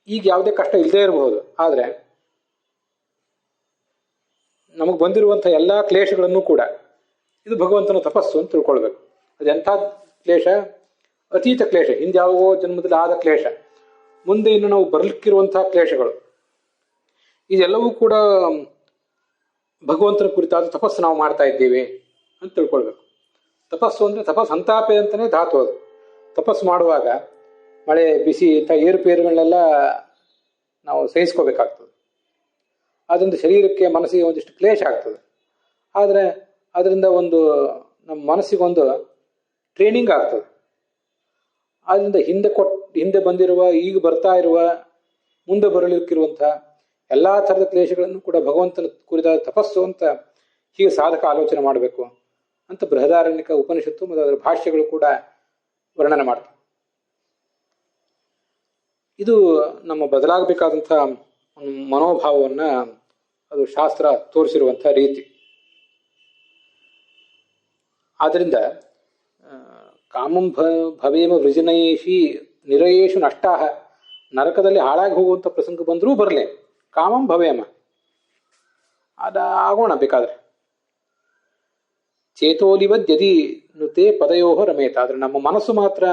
ಈಗ ಯಾವುದೇ ಕಷ್ಟ ಇಲ್ಲದೇ ಇರಬಹುದು, ಆದರೆ ನಮಗೆ ಬಂದಿರುವಂಥ ಎಲ್ಲ ಕ್ಲೇಶಗಳನ್ನು ಕೂಡ ಇದು ಭಗವಂತನ ತಪಸ್ಸು ಅಂತ ತಿಳ್ಕೊಳ್ಬೇಕು. ಅದೆಂಥ ಕ್ಲೇಶ? ಅತೀತ ಕ್ಲೇಶ, ಹಿಂದೆ ಯಾವುವೋ ಜನ್ಮದಲ್ಲಿ ಆದ ಕ್ಲೇಶ, ಮುಂದೆ ಇನ್ನು ನಾವು ಬರಲಿಕ್ಕಿರುವಂತಹ ಕ್ಲೇಶಗಳು, ಇದೆಲ್ಲವೂ ಕೂಡ ಭಗವಂತನ ಕುರಿತಾದ ತಪಸ್ಸು ನಾವು ಮಾಡ್ತಾ ಇದ್ದೀವಿ ಅಂತ ತಿಳ್ಕೊಳ್ಬೇಕು. ತಪಸ್ಸು ಅಂದರೆ ಸಂತಾಪೆ ಅಂತಲೇ ಧಾತು ಅದು. ತಪಸ್ಸು ಮಾಡುವಾಗ ಮಳೆ, ಬಿಸಿ ಇಂಥ ಏರುಪೇರುಗಳನ್ನೆಲ್ಲ ನಾವು ಸಹಿಸ್ಕೋಬೇಕಾಗ್ತದೆ. ಅದರಿಂದ ಶರೀರಕ್ಕೆ ಮನಸ್ಸಿಗೆ ಒಂದಿಷ್ಟು ಕ್ಲೇಶ ಆಗ್ತದೆ. ಆದರೆ ಅದರಿಂದ ನಮ್ಮ ಮನಸ್ಸಿಗೊಂದು ಟ್ರೈನಿಂಗ್ ಆಗ್ತದೆ. ಆದ್ದರಿಂದ ಹಿಂದೆ ಬಂದಿರುವ, ಈಗ ಬರ್ತಾ ಇರುವ, ಮುಂದೆ ಬರಲಿಕ್ಕಿರುವಂಥ ಎಲ್ಲ ಥರದ ಕ್ಲೇಶಗಳನ್ನು ಕೂಡ ಭಗವಂತನ ಕುರಿತಾದ ತಪಸ್ಸು ಅಂತ ಹೀಗೆ ಸಾಧಕ ಆಲೋಚನೆ ಮಾಡಬೇಕು ಅಂತ ಬೃಹದಾರಣ್ಯಕ ಉಪನಿಷತ್ತು ಮತ್ತು ಅದರ ಭಾಷ್ಯಗಳು ಕೂಡ ವರ್ಣನೆ ಮಾಡ್ತವೆ. ಇದು ನಮ್ಮ ಬದಲಾಗಬೇಕಾದಂಥ ಮನೋಭಾವವನ್ನು ಅದು ಶಾಸ್ತ್ರ ತೋರಿಸಿರುವಂಥ ರೀತಿ. ಆದ್ದರಿಂದ ಕಾಮಂ ಭವೇಮ ವೃಜನಯೇಷಿ ನಿರಯೇಷು ನಷ್ಟಾ, ನರಕದಲ್ಲಿ ಹಾಳಾಗಿ ಹೋಗುವಂಥ ಪ್ರಸಂಗ ಬಂದರೂ ಬರಲಿ, ಕಾಮಂ ಭವೇಮ ಆಗೋಣ ಬೇಕಾದ್ರೆ. ಚೇತೋಲಿವದ್ಯದಿ ನುತೆ ಪದಯೋಹ ರಮೇತ, ಆದರೆ ನಮ್ಮ ಮನಸ್ಸು ಮಾತ್ರ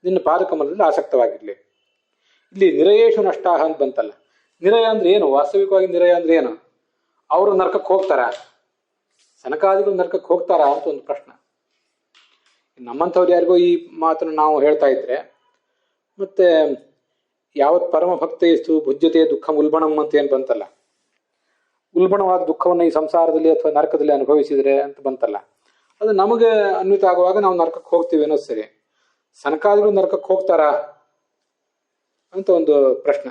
ನಿನ್ನ ಪಾದಕಮಲದಲ್ಲಿ ಆಸಕ್ತವಾಗಿರಲಿ. ಇಲ್ಲಿ ನಿರಯೇಷು ನಷ್ಟಾ ಅಂತ ಬಂತಲ್ಲ, ನಿರಯ ಅಂದ್ರೆ ಏನು? ವಾಸ್ತವಿಕವಾಗಿ ನಿರಯ ಅಂದ್ರೆ ಏನು? ಅವರು ನರಕಕ್ಕೆ ಹೋಗ್ತಾರ, ಸನಕಾದಿಗಳು ನರಕಕ್ಕೆ ಹೋಗ್ತಾರಾ ಅಂತ ಒಂದು ಪ್ರಶ್ನೆ. ನಮ್ಮಂಥವ್ರು ಯಾರಿಗೋ ಈ ಮಾತನ್ನು ನಾವು ಹೇಳ್ತಾ ಇದ್ರೆ, ಮತ್ತೆ ಯಾವತ್ ಪರಮ ಭಕ್ತೇಸ್ತು ಭುಜ್ಯತೆ ದುಃಖ ಉಲ್ಬಣಂ ಅಂತ ಏನು ಬಂತಲ್ಲ, ಉಲ್ಬಣವಾದ ದುಃಖವನ್ನು ಈ ಸಂಸಾರದಲ್ಲಿ ಅಥವಾ ನರಕದಲ್ಲಿ ಅನುಭವಿಸಿದ್ರೆ ಅಂತ ಬಂತಲ್ಲ, ಅದು ನಮಗೆ ಅನ್ವಿತ ಆಗುವಾಗ ನಾವು ನರಕಕ್ಕೆ ಹೋಗ್ತೀವಿ ಅನ್ನೋದು ಸರಿ. ಸನಕಾದಿಗಳು ನರಕಕ್ಕೆ ಹೋಗ್ತಾರಾ ಅಂತ ಒಂದು ಪ್ರಶ್ನೆ.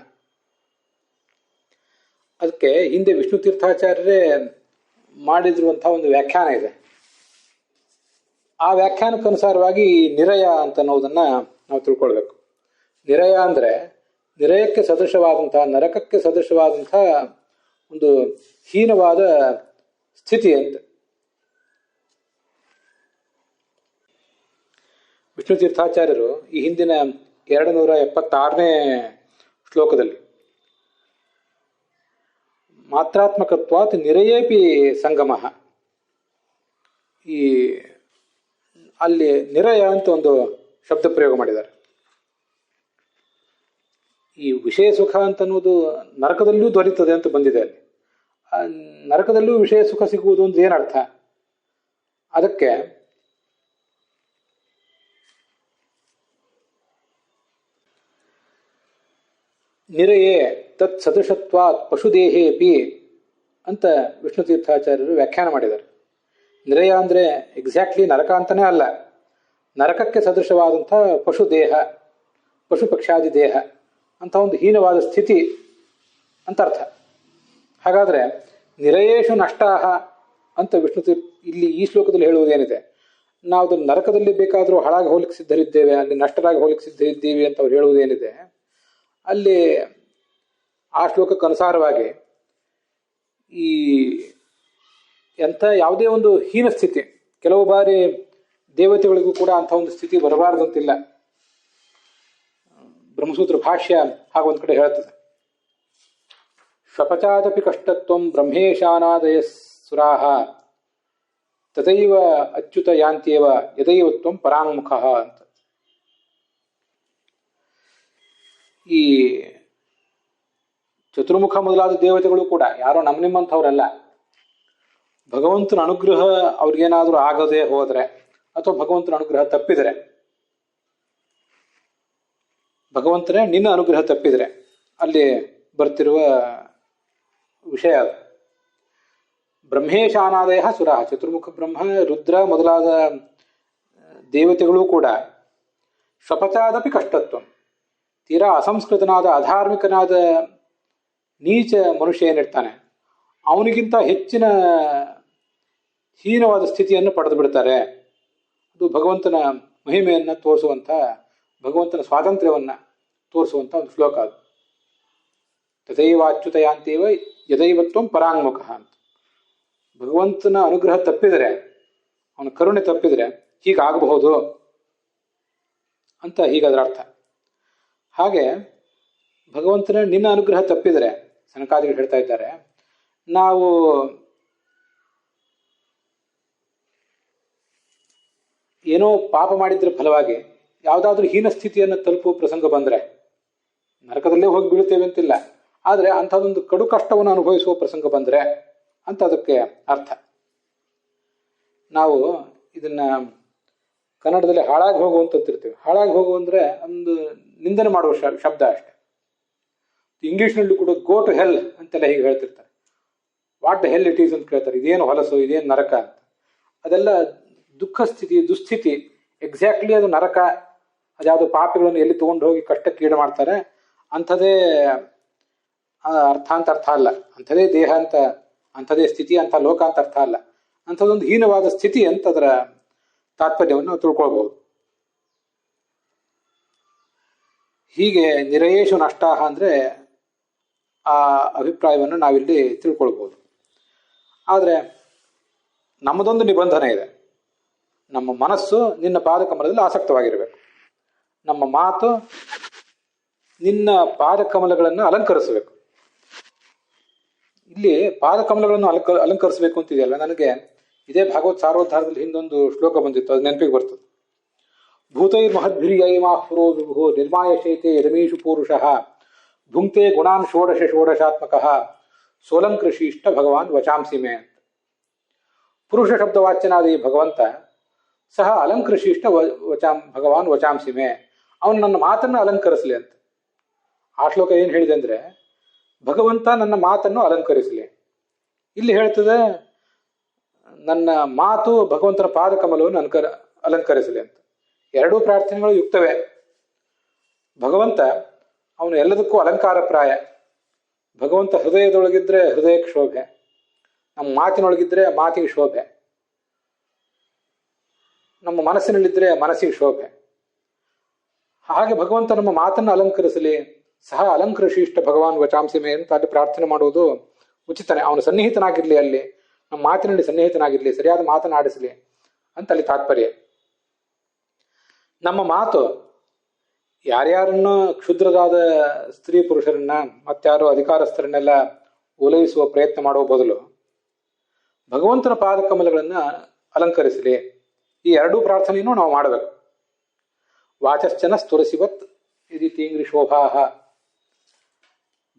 ಅದಕ್ಕೆ ಹಿಂದೆ ವಿಷ್ಣು ತೀರ್ಥಾಚಾರ್ಯರೇ ಮಾಡಿದಿರುವಂತಹ ಒಂದು ವ್ಯಾಖ್ಯಾನ ಇದೆ. ಆ ವ್ಯಾಖ್ಯಾನಕ್ಕನುಸಾರವಾಗಿ ನಿರಯ ಅಂತ ಅನ್ನೋದನ್ನ ನಾವು ತಿಳ್ಕೊಳ್ಬೇಕು. ನಿರಯ ಅಂದ್ರೆ ನಿರಯಕ್ಕೆ ಸದೃಶವಾದಂತಹ, ನರಕಕ್ಕೆ ಸದೃಶವಾದಂತಹ ಒಂದು ಹೀನವಾದ ಸ್ಥಿತಿ ಅಂತ. ವಿಷ್ಣು ತೀರ್ಥಾಚಾರ್ಯರು ಈ ಹಿಂದಿನ 276ನೇ ಶ್ಲೋಕದಲ್ಲಿ ಮಾತ್ರಾತ್ಮಕತ್ವಾತ್ ನಿರಯೇಪಿ ಸಂಗಮ, ಈ ಅಲ್ಲಿ ನಿರಯ ಅಂತ ಒಂದು ಶಬ್ದ ಪ್ರಯೋಗ ಮಾಡಿದ್ದಾರೆ. ಈ ವಿಷಯ ಸುಖ ಅಂತ ಅನ್ನೋದು ನರಕದಲ್ಲೂ ದೊರೀತದೆ ಅಂತ ಬಂದಿದೆ. ಅಲ್ಲಿ ನರಕದಲ್ಲೂ ವಿಷಯ ಸುಖ ಸಿಗುವುದು ಅಂದ್ರೆ ಏನರ್ಥ? ಅದಕ್ಕೆ ನಿರಯೇ ತತ್ ಸದೃಶತ್ವಾತ್ ಪಶುದೇಹೇಪಿ ಅಂತ ವಿಷ್ಣು ತೀರ್ಥಾಚಾರ್ಯರು ವ್ಯಾಖ್ಯಾನ ಮಾಡಿದ್ದಾರೆ. ನಿರಯ ಅಂದ್ರೆ ಎಕ್ಸಾಕ್ಟ್ಲಿ ನರಕ ಅಂತಾನೆ ಅಲ್ಲ, ನರಕಕ್ಕೆ ಸದೃಶವಾದಂಥ ಪಶು ದೇಹ, ಪಶು ಪಕ್ಷಾದಿ ದೇಹ ಅಂತ ಒಂದು ಹೀನವಾದ ಸ್ಥಿತಿ ಅಂತ ಅರ್ಥ. ಹಾಗಾದ್ರೆ ನಿರಯೇಷು ನಷ್ಟಾಹ ಅಂತ ವಿಷ್ಣು ಇಲ್ಲಿ ಈ ಶ್ಲೋಕದಲ್ಲಿ ಹೇಳುವುದೇನಿದೆ, ನಾವು ನರಕದಲ್ಲಿ ಬೇಕಾದರೂ ಹಾಳಾಗಿ ಹೋಗ್ಲಿಕ್ಕೆ ಸಿದ್ಧರಿದ್ದೇವೆ, ಅಲ್ಲಿ ನಷ್ಟರಾಗಿ ಹೋಗ್ಲಿಕ್ಕೆ ಸಿದ್ಧರಿದ್ದೀವಿ ಅಂತ ಅವ್ರು ಹೇಳುವುದೇನಿದೆ, ಅಲ್ಲಿ ಆ ಶ್ಲೋಕಕ್ಕೆ ಅನುಸಾರವಾಗಿ ಈ ಎಂಥ ಯಾವುದೇ ಒಂದು ಹೀನ ಸ್ಥಿತಿ, ಕೆಲವು ಬಾರಿ ದೇವತೆಗಳಿಗೂ ಕೂಡ ಅಂಥ ಒಂದು ಸ್ಥಿತಿ ಬರಬಾರದಂತಿಲ್ಲ. ಬ್ರಹ್ಮಸೂತ್ರ ಭಾಷ್ಯ ಹಾಗೊಂದು ಕಡೆ ಹೇಳ್ತದೆ, ಶ್ವಪಚಾದಪಿ ಕಷ್ಟತ್ವಂ ಬ್ರಹ್ಮೇಶಾನಾದಯ ಸುರಾಹ ತಥೈವ ಅಚ್ಯುತ ಯಾಂತ್ಯೇವ ಯದೈವತ್ವಂ ಪರಾಂಗುಖ ಅಂತ. ಈ ಚತುರ್ಮುಖ ಮೊದಲಾದ ದೇವತೆಗಳು ಕೂಡ ಯಾರೋ ನಿಮ್ಮಂಥವ್ರಲ್ಲ. ಭಗವಂತನ ಅನುಗ್ರಹ ಅವ್ರಿಗೇನಾದ್ರೂ ಆಗದೆ ಹೋದ್ರೆ ಅಥವಾ ಭಗವಂತನ ಅನುಗ್ರಹ ತಪ್ಪಿದರೆ, ಭಗವಂತನೇ ನಿನ್ನ ಅನುಗ್ರಹ ತಪ್ಪಿದರೆ ಅಲ್ಲಿ ಬರ್ತಿರುವ ವಿಷಯ ಅದು. ಬ್ರಹ್ಮೇಶಾನಾದಯ ಸುರ, ಚತುರ್ಮುಖ ಬ್ರಹ್ಮ, ರುದ್ರ ಮೊದಲಾದ ದೇವತೆಗಳು ಕೂಡ ಸ್ವಪಚಾದಪಿ ಕಷ್ಟತ್ವ, ತೀರಾ ಅಸಂಸ್ಕೃತನಾದ ಅಧಾರ್ಮಿಕನಾದ ನೀಚ ಮನುಷ್ಯ ಏನಿರ್ತಾನೆ ಅವನಿಗಿಂತ ಹೆಚ್ಚಿನ ಹೀನವಾದ ಸ್ಥಿತಿಯನ್ನು ಪಡೆದು ಬಿಡ್ತಾರೆ. ಅದು ಭಗವಂತನ ಮಹಿಮೆಯನ್ನು ತೋರಿಸುವಂಥ, ಭಗವಂತನ ಸ್ವಾತಂತ್ರ್ಯವನ್ನು ತೋರಿಸುವಂಥ ಒಂದು ಶ್ಲೋಕ ಅದು. ತಥೈವ ಅಚ್ಯುತಯಾಂತೇವ ಯದೈವತ್ವಂ ಪರಾಂಗುಖ ಅಂತ. ಭಗವಂತನ ಅನುಗ್ರಹ ತಪ್ಪಿದರೆ, ಅವನ ಕರುಣೆ ತಪ್ಪಿದರೆ ಹೀಗಾಗಬಹುದು ಅಂತ ಹೀಗದರ ಅರ್ಥ. ಹಾಗೆ ಭಗವಂತನ ನಿನ್ನ ಅನುಗ್ರಹ ತಪ್ಪಿದರೆ, ಸನಕಾದಿಗಳು ಹೇಳ್ತಾ ಇದ್ದಾರೆ, ನಾವು ಏನೋ ಪಾಪ ಮಾಡಿದ್ರ ಫಲವಾಗಿ ಯಾವುದಾದ್ರೂ ಹೀನ ಸ್ಥಿತಿಯನ್ನು ತಲುಪುವ ಪ್ರಸಂಗ ಬಂದರೆ, ನರಕದಲ್ಲೇ ಹೋಗಿ ಬೀಳುತ್ತೇವೆ ಅಂತಿಲ್ಲ, ಆದರೆ ಅಂಥದ್ದೊಂದು ಕಡು ಕಷ್ಟವನ್ನು ಅನುಭವಿಸುವ ಪ್ರಸಂಗ ಬಂದರೆ ಅಂತ ಅದಕ್ಕೆ ಅರ್ಥ. ನಾವು ಇದನ್ನ ಕನ್ನಡದಲ್ಲಿ ಹಾಳಾಗಿ ಹೋಗುವಂತಿರ್ತೀವಿ. ಹಾಳಾಗಿ ಹೋಗು ಅಂದರೆ ಒಂದು ನಿಂದನೆ ಮಾಡುವ ಶಬ್ದ ಅಷ್ಟೆ. ಇಂಗ್ಲೀಷ್ನಲ್ಲೂ ಕೂಡ ಗೋ ಟು ಹೆಲ್ ಅಂತೆಲ್ಲ ಹೀಗೆ ಹೇಳ್ತಿರ್ತಾರೆ. What the hell it is ಅಂತ ಕೇಳ್ತಾರೆ. ಇದೇನು ಹೊಲಸು, ಇದೇನು ನರಕ ಅಂತ. ಅದೆಲ್ಲ ದುಃಖ ಸ್ಥಿತಿ, ದುಸ್ಥಿತಿ. ಎಕ್ಸಾಕ್ಟ್ಲಿ ಅದು ನರಕ, ಅದ್ಯಾವುದು ಪಾಪಿಗಳನ್ನು ಎಲ್ಲಿ ತಗೊಂಡು ಹೋಗಿ ಕಷ್ಟಕ್ಕೆ ಈಡು ಮಾಡ್ತಾರೆ ಅಂಥದೇ ಅರ್ಥ ಅಂತ ಅರ್ಥ ಅಲ್ಲ. ಅಂಥದೇ ದೇಹ ಅಂತ, ಅಂಥದೇ ಸ್ಥಿತಿ ಅಂತ ಲೋಕ ಅಂತ ಅರ್ಥ ಅಲ್ಲ. ಅಂಥದ್ದೊಂದು ಹೀನವಾದ ಸ್ಥಿತಿ ಅಂತ ಅದರ ತಾತ್ಪರ್ಯವನ್ನು ನಾವು ತಿಳ್ಕೊಳ್ಬಹುದು. ಹೀಗೆ ನಿರಯೇಶು ನಷ್ಟಾಹ ಅಂದರೆ ಆ ಅಭಿಪ್ರಾಯವನ್ನು ನಾವಿಲ್ಲಿ ತಿಳ್ಕೊಳ್ಬೋದು. ಆದರೆ ನಮ್ಮದೊಂದು ನಿಬಂಧನೆ ಇದೆ. ನಮ್ಮ ಮನಸ್ಸು ನಿನ್ನ ಪಾದಕಮಲದಲ್ಲಿ ಆಸಕ್ತವಾಗಿರಬೇಕು. ನಮ್ಮ ಮಾತು ನಿನ್ನ ಪಾದಕಮಲಗಳನ್ನು ಅಲಂಕರಿಸಬೇಕು. ಇಲ್ಲಿ ಪಾದಕಮಲಗಳನ್ನು ಅಲಂಕರಿಸಬೇಕು ಅಂತಿದೆಯಲ್ಲ, ನನಗೆ ಇದೇ ಭಾಗವತ್ ಸಾರೋದ್ಧಾರದಲ್ಲಿ ಹಿಂದೊಂದು ಶ್ಲೋಕ ಬಂದಿತ್ತು, ಅದು ನೆನಪಿಗೆ ಬರ್ತದೆ. ಭೂತೈರ್ ಮಹದ್ಭಿರ್ಯೈಮಾಃ ಪುರೋ ವಿಭುಃ ನಿರ್ಮಾಯಶೈತೆ ಯದಮೀಷು ಪೂರುಷಃ ಭುಂಕ್ತೆ ಗುಣಾನ್ ಷೋಡಶ ಷೋಡಶಾತ್ಮಕಃ ಸೋಲಂಕೃಷಿಷ್ಟ ಭಗವಾನ್ ವಚಾಂಸಿ ಮೇ ಅಂತ. ಪುರುಷ ಶಬ್ದವಾಚ್ಯನಾದ ಈ ಭಗವಂತ ಸಹ ಅಲಂಕೃಷಿಷ್ಟ ಭಗವಾನ್ ವಚಾಂಸಿ ಮೇ, ಅವನು ನನ್ನ ಮಾತನ್ನು ಅಲಂಕರಿಸಲಿ ಅಂತ. ಆ ಶ್ಲೋಕ ಏನು ಹೇಳಿದೆ ಅಂದರೆ, ಭಗವಂತ ನನ್ನ ಮಾತನ್ನು ಅಲಂಕರಿಸಲಿ. ಇಲ್ಲಿ ಹೇಳ್ತದೆ ನನ್ನ ಮಾತು ಭಗವಂತನ ಪಾದಕಮಲವನ್ನು ಅಲಂಕರಿಸಲಿ ಅಂತ. ಎರಡೂ ಪ್ರಾರ್ಥನೆಗಳು ಯುಕ್ತವೇ. ಭಗವಂತ ಅವನು ಎಲ್ಲದಕ್ಕೂ ಅಲಂಕಾರ ಪ್ರಾಯ. ಭಗವಂತ ಹೃದಯದೊಳಗಿದ್ರೆ ಹೃದಯಕ್ಕೆ ಶೋಭೆ, ನಮ್ಮ ಮಾತಿನೊಳಗಿದ್ರೆ ಮಾತಿಗೆ ಶೋಭೆ, ನಮ್ಮ ಮನಸ್ಸಿನಲ್ಲಿದ್ದರೆ ಮನಸ್ಸಿಗೆ ಶೋಭೆ. ಹಾಗೆ ಭಗವಂತ ನಮ್ಮ ಮಾತನ್ನು ಅಲಂಕರಿಸಲಿ, ಸಹ ಅಲಂಕೃಷಿಷ್ಟ ಭಗವಾನ್ ವಚಾಂಸಿಮೆ ಅಂತ ಅಲ್ಲಿ ಪ್ರಾರ್ಥನೆ ಮಾಡುವುದು ಉಚಿತನೇ. ಅವನು ಸನ್ನಿಹಿತನಾಗಿರಲಿ, ಅಲ್ಲಿ ನಮ್ಮ ಮಾತಿನಲ್ಲಿ ಸನ್ನಿಹಿತನಾಗಿರಲಿ, ಸರಿಯಾದ ಮಾತನಾಡಿಸಲಿ ಅಂತ ಅಲ್ಲಿ ತಾತ್ಪರ್ಯ. ನಮ್ಮ ಮಾತು ಯಾರ್ಯಾರನ್ನು ಕ್ಷುದ್ರರಾದ ಸ್ತ್ರೀ ಪುರುಷರನ್ನ ಮತ್ತಾರು ಅಧಿಕಾರಸ್ಥರನ್ನೆಲ್ಲ ಓಲೈಸುವ ಪ್ರಯತ್ನ ಮಾಡುವ ಬದಲು ಭಗವಂತನ ಪಾದಕಮಲಗಳನ್ನು ಅಲಂಕರಿಸಲಿ. ಈ ಎರಡೂ ಪ್ರಾರ್ಥನೆಯನ್ನು ನಾವು ಮಾಡಬೇಕು. ವಾಚಶ್ಚನ ಸ್ತುರಸಿವತ್ ಇದಿ ತೀಂಗ್ರಿ ಶೋಭಾಹ.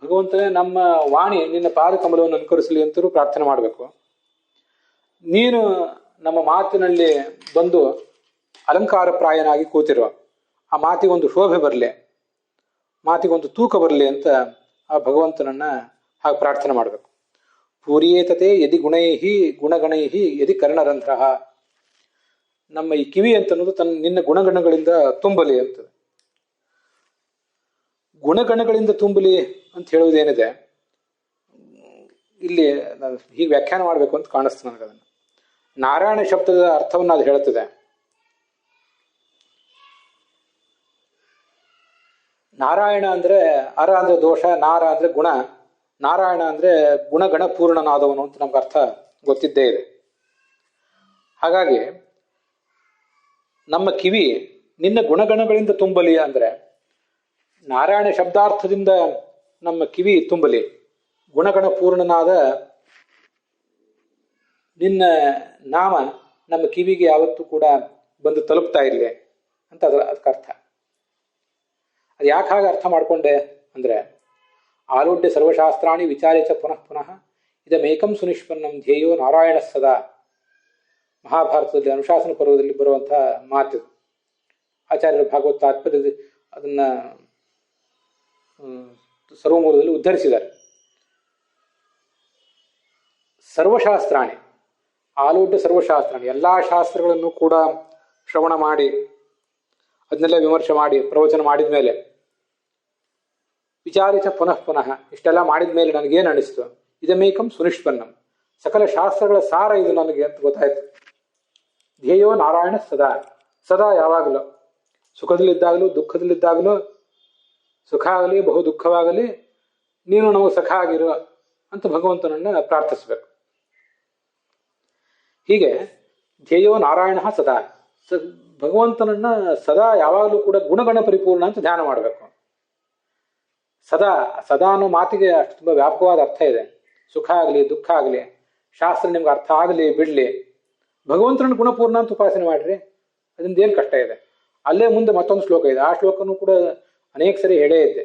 ಭಗವಂತನೇ ನಮ್ಮ ವಾಣಿ ನಿನ್ನ ಪಾದಕಮಲವನ್ನು ಅಲಂಕರಿಸಲಿ ಅಂತಲೂ ಪ್ರಾರ್ಥನೆ ಮಾಡಬೇಕು. ನೀನು ನಮ್ಮ ಮಾತಿನಲ್ಲಿ ಬಂದು ಅಲಂಕಾರ ಪ್ರಾಯನಾಗಿ ಕೂತಿರುವ, ಆ ಮಾತಿಗೊಂದು ಶೋಭೆ ಬರಲಿ, ಮಾತಿಗೊಂದು ತೂಕ ಬರಲಿ ಅಂತ ಆ ಭಗವಂತನನ್ನ ಹಾಗೆ ಪ್ರಾರ್ಥನೆ ಮಾಡಬೇಕು. ಪೂರಿಯೇತತೆ ಯದಿ ಗುಣೈಹಿ ಗುಣಗಣೈಹಿ ಯದಿ ಕರ್ಣರಂಧ್ರ. ನಮ್ಮ ಈ ಕಿವಿ ಅಂತ ಅನ್ನೋದು ನಿನ್ನ ಗುಣಗಣಗಳಿಂದ ತುಂಬಲಿ ಅಂತದೆ. ಗುಣಗಣಗಳಿಂದ ತುಂಬಲಿ ಅಂತ ಹೇಳುವುದೇನಿದೆ ಇಲ್ಲಿ ಹೀಗೆ ವ್ಯಾಖ್ಯಾನ ಮಾಡಬೇಕು ಅಂತ ಕಾಣಿಸ್ತು ನನಗೆ. ಅದನ್ನು ನಾರಾಯಣ ಶಬ್ದದ ಅರ್ಥವನ್ನು ಅದು ಹೇಳುತ್ತದೆ. ನಾರಾಯಣ ಅಂದ್ರೆ ಅರ ಅಂದ್ರೆ ದೋಷ, ನಾರ ಅಂದ್ರೆ ಗುಣ, ನಾರಾಯಣ ಅಂದ್ರೆ ಗುಣಗಣ ಪೂರ್ಣನಾದವನು ಅಂತ ನಮ್ಗೆ ಅರ್ಥ ಗೊತ್ತಿದ್ದೇ ಇದೆ. ಹಾಗಾಗಿ ನಮ್ಮ ಕಿವಿ ನಿನ್ನ ಗುಣಗಣಗಳಿಂದ ತುಂಬಲಿ ಅಂದ್ರೆ ನಾರಾಯಣ ಶಬ್ದಾರ್ಥದಿಂದ ನಮ್ಮ ಕಿವಿ ತುಂಬಲಿ. ಗುಣಗಣ ಪೂರ್ಣನಾದ ನಿನ್ನ ನಾಮ ನಮ್ಮ ಕಿವಿಗೆ ಯಾವತ್ತೂ ಕೂಡ ಬಂದು ತಲುಪ್ತಾ ಇರಲಿ ಅಂತ ಅದಕ್ಕೆ ಅರ್ಥ. ಅದು ಯಾಕೆ ಹಾಗೆ ಅರ್ಥ ಮಾಡಿಕೊಂಡೆ ಅಂದರೆ, ಆಲೋಡ್ಯ ಸರ್ವಶಾಸ್ತ್ರಾಣಿ ವಿಚಾರ್ಯ ಪುನಃ ಪುನಃ ಇದಮೇಕಂ ಸುನಿಷ್ಪನ್ನಂ ಧ್ಯೇಯೋ ನಾರಾಯಣ ಸದಾ. ಮಹಾಭಾರತದಲ್ಲಿ ಅನುಶಾಸನ ಪರ್ವದಲ್ಲಿ ಬರುವಂತಹ ಮಾತು. ಆಚಾರ್ಯರ ಭಾಗವತ ತಾತ್ಪರ್ಯದಲ್ಲಿ ಅದನ್ನ ಸರ್ವಮೂಲದಲ್ಲಿ ಉದ್ಧರಿಸಿದ್ದಾರೆ. ಸರ್ವಶಾಸ್ತ್ರಾಣಿ, ಆಲೋಡ್ಯ ಸರ್ವಶಾಸ್ತ್ರಾಣಿ, ಎಲ್ಲಾ ಶಾಸ್ತ್ರಗಳನ್ನು ಕೂಡ ಶ್ರವಣ ಮಾಡಿ ಅದನ್ನೆಲ್ಲ ವಿಮರ್ಶೆ ಮಾಡಿ ಪ್ರವಚನ ಮಾಡಿದ ಮೇಲೆ, ವಿಚಾರಿಸ ಪುನಃ ಪುನಃ ಇಷ್ಟೆಲ್ಲ ಮಾಡಿದ ಮೇಲೆ ನನಗೇನು ಅನಿಸ್ತು, ಇದಮೇಕಂ ಸುನಿಷ್ಪನ್ನಂ, ಸಕಲ ಶಾಸ್ತ್ರಗಳ ಸಾರ ಇದು ನನಗೆ ಅಂತ ಗೊತ್ತಾಯ್ತು. ಧ್ಯೇಯೋ ನಾರಾಯಣ ಸದಾ, ಸದಾ ಯಾವಾಗಲೂ, ಸುಖದಲ್ಲಿದ್ದಾಗಲೂ ದುಃಖದಲ್ಲಿದ್ದಾಗಲೂ, ಸುಖ ಆಗಲಿ ಬಹು ದುಃಖವಾಗಲಿ ನೀನು ನಮಗೆ ಸಖ ಆಗಿರು ಅಂತ ಭಗವಂತನನ್ನ ಪ್ರಾರ್ಥಿಸಬೇಕು. ಹೀಗೆ ಧ್ಯೇಯೋ ನಾರಾಯಣ ಸದಾ, ಭಗವಂತನನ್ನ ಸದಾ ಯಾವಾಗಲೂ ಕೂಡ ಗುಣಗಣ ಪರಿಪೂರ್ಣ ಅಂತ ಧ್ಯಾನ ಮಾಡಬೇಕು. ಸದಾ, ಸದಾ ಅನ್ನೋ ಮಾತಿಗೆ ಅಷ್ಟು ತುಂಬ ವ್ಯಾಪಕವಾದ ಅರ್ಥ ಇದೆ. ಸುಖ ಆಗಲಿ ದುಃಖ ಆಗಲಿ, ಶಾಸ್ತ್ರ ನಿಮ್ಗೆ ಅರ್ಥ ಆಗಲಿ ಬಿಡಲಿ, ಭಗವಂತನ ಗುಣಪೂರ್ಣ ಅಂತ ಉಪಾಸನೆ ಮಾಡ್ರಿ, ಅದರಿಂದ ಏನು ಕಷ್ಟ ಇದೆ. ಅಲ್ಲೇ ಮುಂದೆ ಮತ್ತೊಂದು ಶ್ಲೋಕ ಇದೆ, ಆ ಶ್ಲೋಕನೂ ಕೂಡ ಅನೇಕ ಸರಿ ಹೇಳೇ ಇದ್ದೆ.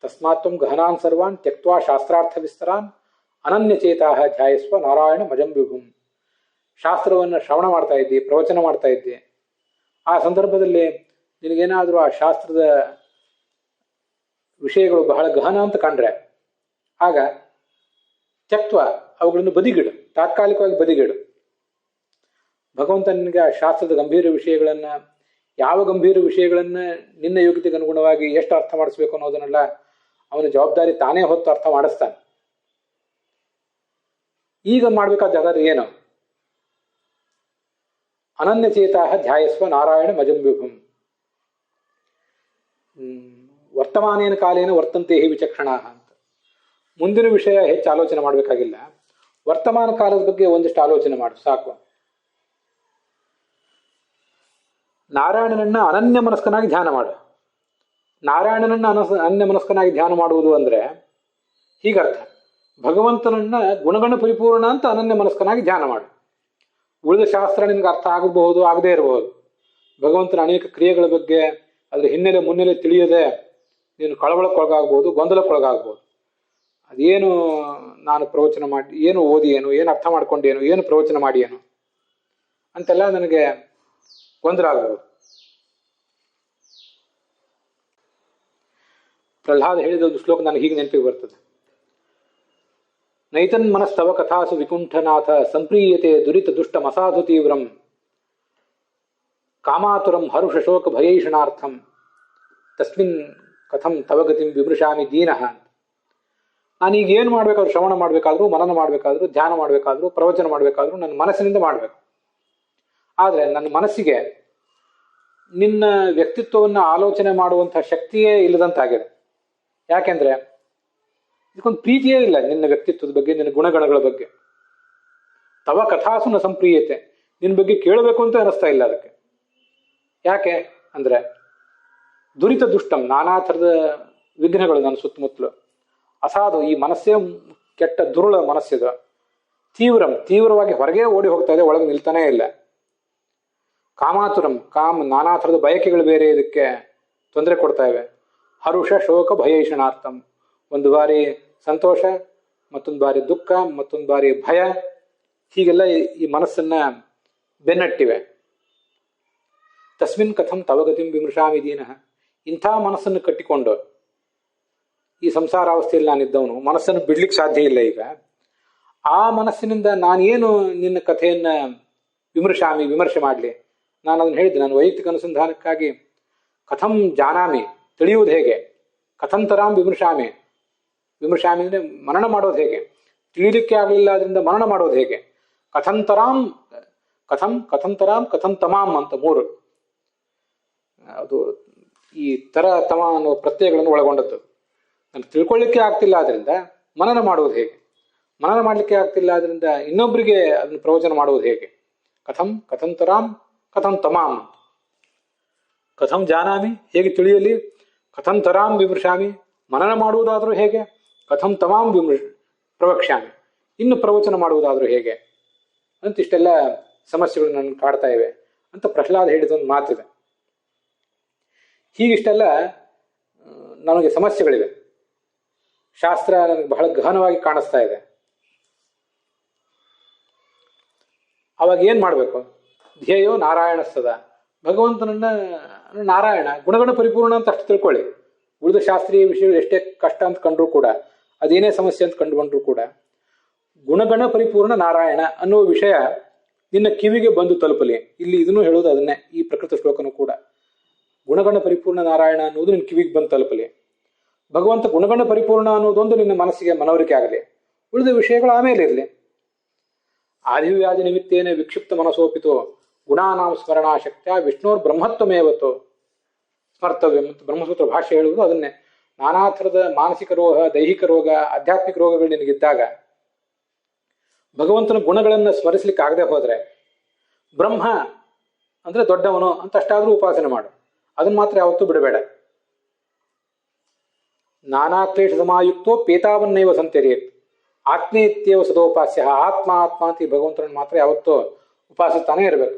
ತಸ್ಮಾತ್ವಂ ಗಹನಾನ್ ಸರ್ವಾನ್ ತ್ಯಕ್ವಾ ಶಾಸ್ತ್ರಾರ್ಥ ವಿಸ್ತರಾನ್ ಅನನ್ಯಚೇತಾ ಧ್ಯಾಯಸ್ವ ನಾರಾಯಣ ಮಜಂ ವಿಭುಂ. ಶಾಸ್ತ್ರವನ್ನು ಶ್ರವಣ ಮಾಡ್ತಾ ಇದ್ದಿ, ಪ್ರವಚನ ಮಾಡ್ತಾ ಇದ್ದಿ, ಆ ಸಂದರ್ಭದಲ್ಲಿ ನಿನಗೇನಾದರೂ ಆ ಶಾಸ್ತ್ರದ ವಿಷಯಗಳು ಬಹಳ ಗಹನ ಅಂತ ಕಂಡ್ರೆ ಆಗ ತ್ಯಕ್ತ್ವ ಅವುಗಳನ್ನು ಬದಿಗಿಡು, ತಾತ್ಕಾಲಿಕವಾಗಿ ಬದಿಗಿಡು. ಭಗವಂತನಿಗೆ ಆ ಶಾಸ್ತ್ರದ ಗಂಭೀರ ವಿಷಯಗಳನ್ನ, ಯಾವ ಗಂಭೀರ ವಿಷಯಗಳನ್ನ ನಿನ್ನ ಯೋಗ್ಯತೆಗೆ ಅನುಗುಣವಾಗಿ ಎಷ್ಟು ಅರ್ಥ ಮಾಡಿಸ್ಬೇಕು ಅನ್ನೋದನ್ನೆಲ್ಲ ಅವನ ಜವಾಬ್ದಾರಿ ತಾನೇ ಹೊತ್ತು ಅರ್ಥ ಮಾಡಿಸ್ತಾನೆ. ಈಗ ಮಾಡ್ಬೇಕಾದ್ರೆ ಏನು? ಅನನ್ಯಚೇತಾ ಧ್ಯಾಯಸ್ವ ನಾರಾಯಣ ಮಜಂ ವಿಭುಂ. ವರ್ತಮಾನೇನ ಕಾಲೇನ ವರ್ತಂತೆ ಹಿ ವಿಚಕ್ಷಣಾ ಅಂತ. ಮುಂದಿನ ವಿಷಯ ಹೆಚ್ಚು ಆಲೋಚನೆ ಮಾಡಬೇಕಾಗಿಲ್ಲ, ವರ್ತಮಾನ ಕಾಲದ ಬಗ್ಗೆ ಒಂದಿಷ್ಟು ಆಲೋಚನೆ ಮಾಡು ಸಾಕು. ನಾರಾಯಣನನ್ನ ಅನನ್ಯ ಮನಸ್ಕನಾಗಿ ಧ್ಯಾನ ಮಾಡು. ನಾರಾಯಣನನ್ನ ಅನನ್ಯ ಮನಸ್ಕನಾಗಿ ಧ್ಯಾನ ಮಾಡುವುದು ಅಂದ್ರೆ ಹೀಗರ್ಥ, ಭಗವಂತನನ್ನ ಗುಣಗಣ ಪರಿಪೂರ್ಣ ಅಂತ ಅನನ್ಯ ಮನಸ್ಕನಾಗಿ ಧ್ಯಾನ ಮಾಡು. ಉಳಿದ ಶಾಸ್ತ್ರ ನಿನ್ಗೆ ಅರ್ಥ ಆಗಬಹುದು, ಆಗದೇ ಇರಬಹುದು. ಭಗವಂತನ ಅನೇಕ ಕ್ರಿಯೆಗಳ ಬಗ್ಗೆ ಅದ್ರ ಹಿನ್ನೆಲೆ ಮುನ್ನೆಲೆ ತಿಳಿಯದೆ ನೀನು ಕಳವಳಕ್ಕೊಳಗಾಗ್ಬೋದು, ಗೊಂದಲಕ್ಕೊಳಗಾಗ್ಬೋದು. ಅದೇನು ನಾನು ಪ್ರವಚನ ಮಾಡಿ ಏನು ಓದಿ ಏನು ಅರ್ಥ ಮಾಡ್ಕೊಂಡೇನು, ಏನು ಪ್ರವಚನ ಮಾಡಿ ಏನು ಅಂತೆಲ್ಲ ನನಗೆ ಗೊಂದಲ ಆಗ್ಬೋದು. ಪ್ರಹ್ಲಾದ ಹೇಳಿದ ಒಂದು ಶ್ಲೋಕ ನನಗೆ ಹೀಗೆ ನೆನಪಿಗೆ ಬರ್ತದೆ. ನೈತನ್ ಮನಸ್ತವ ಕಥಾಸು ವಿಕುಂಠನಾಥ ಸಂಪ್ರೀಯತೆ ದುರಿತ ದುಷ್ಟ ಮಸಾಧು ತೀವ್ರಂ ಕಾಮಾತುರಂ ಹರುಷ ಶೋಕ ಭಯೈಷಣಾರ್ಥಂ ತಸ್ಮಿನ್ ಕಥಂ ತವ ಗತಿಂ ವಿಮೃಶಾಮಿ ದೀನಃ. ನಾನೀಗ ಏನು ಮಾಡ್ಬೇಕಾದ್ರೂ, ಶ್ರವಣ ಮಾಡ್ಬೇಕಾದ್ರೂ, ಮನನ ಮಾಡ್ಬೇಕಾದ್ರೂ, ಧ್ಯಾನ ಮಾಡ್ಬೇಕಾದ್ರೂ, ಪ್ರವಚನ ಮಾಡ್ಬೇಕಾದ್ರೂ ನನ್ನ ಮನಸ್ಸಿನಿಂದ ಮಾಡ್ಬೇಕು. ಆದರೆ ನನ್ನ ಮನಸ್ಸಿಗೆ ನಿನ್ನ ವ್ಯಕ್ತಿತ್ವವನ್ನು ಆಲೋಚನೆ ಮಾಡುವಂತಹ ಶಕ್ತಿಯೇ ಇಲ್ಲದಂತಾಗಿದೆ. ಯಾಕೆಂದ್ರೆ ಇದಕ್ಕೊಂದು ಪ್ರೀತಿಯೇ ಇಲ್ಲ ನಿನ್ನ ವ್ಯಕ್ತಿತ್ವದ ಬಗ್ಗೆ, ನಿನ್ನ ಗುಣಗಣಗಳ ಬಗ್ಗೆ. ತವ ಕಥಾಸು ನ ಸಂಪ್ರೀಯತೆ, ನಿನ್ನ ಬಗ್ಗೆ ಕೇಳಬೇಕು ಅಂತ ಅನಿಸ್ತಾ ಇಲ್ಲ ಅದಕ್ಕೆ. ಯಾಕೆ ಅಂದ್ರೆ ದುರಿತ ದುಷ್ಟಂ, ನಾನಾ ಥರದ ವಿಘ್ನಗಳು ನನ್ನ ಸುತ್ತಮುತ್ತಲು. ಅಸಾಧು, ಈ ಮನಸ್ಸೇ ಕೆಟ್ಟ ದುರುಳ ಮನಸ್ಸಿದು. ತೀವ್ರಂ, ತೀವ್ರವಾಗಿ ಹೊರಗೆ ಓಡಿ ಹೋಗ್ತಾ ಇದೆ, ಒಳಗೆ ನಿಲ್ತಾನೇ ಇಲ್ಲ. ಕಾಮಾತುರಂ, ನಾನಾ ಥರದ ಬಯಕೆಗಳು ಬೇರೆ ಇದಕ್ಕೆ ತೊಂದರೆ ಕೊಡ್ತಾ ಇವೆ. ಹರುಷ ಶೋಕ ಭಯೈಷಣಾರ್ಥಂ, ಒಂದು ಬಾರಿ ಸಂತೋಷ, ಮತ್ತೊಂದು ಬಾರಿ ದುಃಖ, ಮತ್ತೊಂದು ಬಾರಿ ಭಯ, ಹೀಗೆಲ್ಲ ಈ ಮನಸ್ಸನ್ನ ಬೆನ್ನಟ್ಟಿವೆ. ತಸ್ಮಿನ್ ಕಥಂ ತವಗತಿಂ ವಿಮೃಶಾಮಿ ದೀನಃ. ಇಂಥ ಮನಸ್ಸನ್ನು ಕಟ್ಟಿಕೊಂಡು ಈ ಸಂಸಾರಾವಸ್ಥೆಯಲ್ಲಿ ನಾನಿದ್ದವನು ಮನಸ್ಸನ್ನು ಬಿಡ್ಲಿಕ್ಕೆ ಸಾಧ್ಯ ಇಲ್ಲ. ಈಗ ಆ ಮನಸ್ಸಿನಿಂದ ನಾನೇನು ನಿನ್ನ ಕಥೆಯನ್ನ ವಿಮರ್ಶೆ ಮಾಡಲಿ? ನಾನು ಅದನ್ನು ಹೇಳಿದ್ದೆ, ನಾನು ವೈಯಕ್ತಿಕ ಅನುಸಂಧಾನಕ್ಕಾಗಿ ಕಥಂ ಜಾನಾಮಿ, ತಿಳಿಯುವುದು ಹೇಗೆ? ಕಥಂ ತರಾಂ ವಿಮರ್ಶಾಮಿ ಅಂದ್ರೆ ಮನನ ಮಾಡೋದು ಹೇಗೆ? ತಿಳಿಲಿಕ್ಕೆ ಆಗಲಿಲ್ಲ, ಅದರಿಂದ ಮನನ ಮಾಡೋದು ಹೇಗೆ? ಕಥಂತರಾಂ, ಕಥಂ ತಮಾಂ ಅಂತ ಮೂರು. ಅದು ಈ ತರ ತಮ ಅನ್ನೋ ಪ್ರತ್ಯಯಗಳನ್ನು ಒಳಗೊಂಡದ್ದು. ನನಗೆ ತಿಳ್ಕೊಳ್ಳಿಕ್ಕೆ ಆಗ್ತಿಲ್ಲ, ಆದ್ರಿಂದ ಮನನ ಮಾಡುವುದು ಹೇಗೆ? ಮನನ ಮಾಡಲಿಕ್ಕೆ ಆಗ್ತಿಲ್ಲ, ಆದ್ರಿಂದ ಇನ್ನೊಬ್ಬರಿಗೆ ಅದನ್ನು ಪ್ರವಚನ ಮಾಡುವುದು ಹೇಗೆ? ಕಥಂತರಾಂ ಕಥಂ ತಮಾಂ. ಕಥಂ ಜಾನಾಮಿ, ಹೇಗೆ ತಿಳಿಯಲಿ? ಕಥಂತರಾಂ ವಿಮರ್ಶಾಮಿ, ಮನನ ಮಾಡುವುದಾದರೂ ಹೇಗೆ? ಕಥಂ ತಮಾಂ ಪ್ರವಕ್ಷ್ಯಾಮಿ, ಇನ್ನು ಪ್ರವಚನ ಮಾಡುವುದಾದರೂ ಹೇಗೆ ಅಂತ ಇಷ್ಟೆಲ್ಲ ಸಮಸ್ಯೆಗಳು ನನ್ನ ಕಾಡ್ತಾ ಇವೆ ಅಂತ ಪ್ರಹ್ಲಾದ ಹೇಳಿದೊಂದು ಮಾತಿದೆ. ಹೀಗಿಷ್ಟೆಲ್ಲ ನನಗೆ ಸಮಸ್ಯೆಗಳಿವೆ. ಶಾಸ್ತ್ರ ನನಗೆ ಬಹಳ ಗಹನವಾಗಿ ಕಾಣಿಸ್ತಾ ಇದೆ. ಅವಾಗ ಏನ್ ಮಾಡ್ಬೇಕು? ಧ್ಯೇಯೋ ನಾರಾಯಣ ಸದಾ, ಭಗವಂತನನ್ನ ನಾರಾಯಣ ಗುಣಗಣ ಪರಿಪೂರ್ಣ ಅಂತ ಅಷ್ಟು ತಿಳ್ಕೊಳ್ಳಿ. ಉಳಿದ ಶಾಸ್ತ್ರೀಯ ವಿಷಯಗಳು ಎಷ್ಟೇ ಕಷ್ಟ ಅಂತ ಕಂಡ್ರು ಕೂಡ, ಅದೇನೇ ಸಮಸ್ಯೆ ಅಂತ ಕಂಡುಕೊಂಡ್ರು ಕೂಡ, ಗುಣಗಣ ಪರಿಪೂರ್ಣ ನಾರಾಯಣ ಅನ್ನೋ ವಿಷಯ ನಿನ್ನ ಕಿವಿಗೆ ಬಂದು ತಲುಪಲಿ. ಇಲ್ಲಿ ಇದನ್ನು ಹೇಳೋದು ಅದನ್ನೇ, ಈ ಪ್ರಕೃತ ಶ್ಲೋಕನೂ ಕೂಡ ಗುಣಗಣ ಪರಿಪೂರ್ಣ ನಾರಾಯಣ ಅನ್ನೋದು ನಿನ್ನ ಕಿವಿಗೆ ಬಂದು ತಲುಪಲಿ. ಭಗವಂತ ಗುಣಗಣ ಪರಿಪೂರ್ಣ ಅನ್ನೋದೊಂದು ನಿನ್ನ ಮನಸ್ಸಿಗೆ ಮನವರಿಕೆ ಆಗಲಿ. ಉಳಿದ ವಿಷಯಗಳು ಆಮೇಲೆ ಇರಲಿ. ಆದಿವ್ಯಾಧಿ ನಿಮಿತ್ತೇನೆ ವಿಕ್ಷಿಪ್ತ ಮನಸೋಪಿತು ಗುಣಾನಾಂ ಸ್ಮರಣಾಶಕ್ತ್ಯ ವಿಷ್ಣೋರ್ ಬ್ರಹ್ಮತ್ವಮೇವತ್ತು ಸ್ಮರ್ತವ್ಯ. ಮತ್ತು ಬ್ರಹ್ಮಸೂತ್ರ ಭಾಷೆ ಹೇಳುವುದು ಅದನ್ನೇ. ನಾನಾ ಥರದ ಮಾನಸಿಕ ರೋಗ, ದೈಹಿಕ ರೋಗ, ಆಧ್ಯಾತ್ಮಿಕ ರೋಗಗಳು ನಿನಗಿದ್ದಾಗ ಭಗವಂತನ ಗುಣಗಳನ್ನು ಸ್ಮರಿಸಲಿಕ್ಕೆ ಆಗದೆ ಹೋದ್ರೆ ಬ್ರಹ್ಮ ಅಂದ್ರೆ ದೊಡ್ಡವನು ಅಂತ ಅಷ್ಟಾದ್ರೂ ಉಪಾಸನೆ ಮಾಡು. ಅದನ್ನ ಮಾತ್ರ ಯಾವತ್ತೂ ಬಿಡಬೇಡ. ನಾನಾ ಕ್ಲೇಶ ಸಮಾಯುಕ್ತೋ ಪೇತಾವನ್ನೈವ ಸಂತೆರಿಯತ್ ಆತ್ಮೇತ್ಯವ ಸದೋಪಾಸ್ಯ. ಆತ್ಮ ಅಂತ ಈ ಭಗವಂತನನ್ನು ಮಾತ್ರ ಯಾವತ್ತೂ ಉಪಾಸಿಸ್ತಾನೆ ಇರಬೇಕು.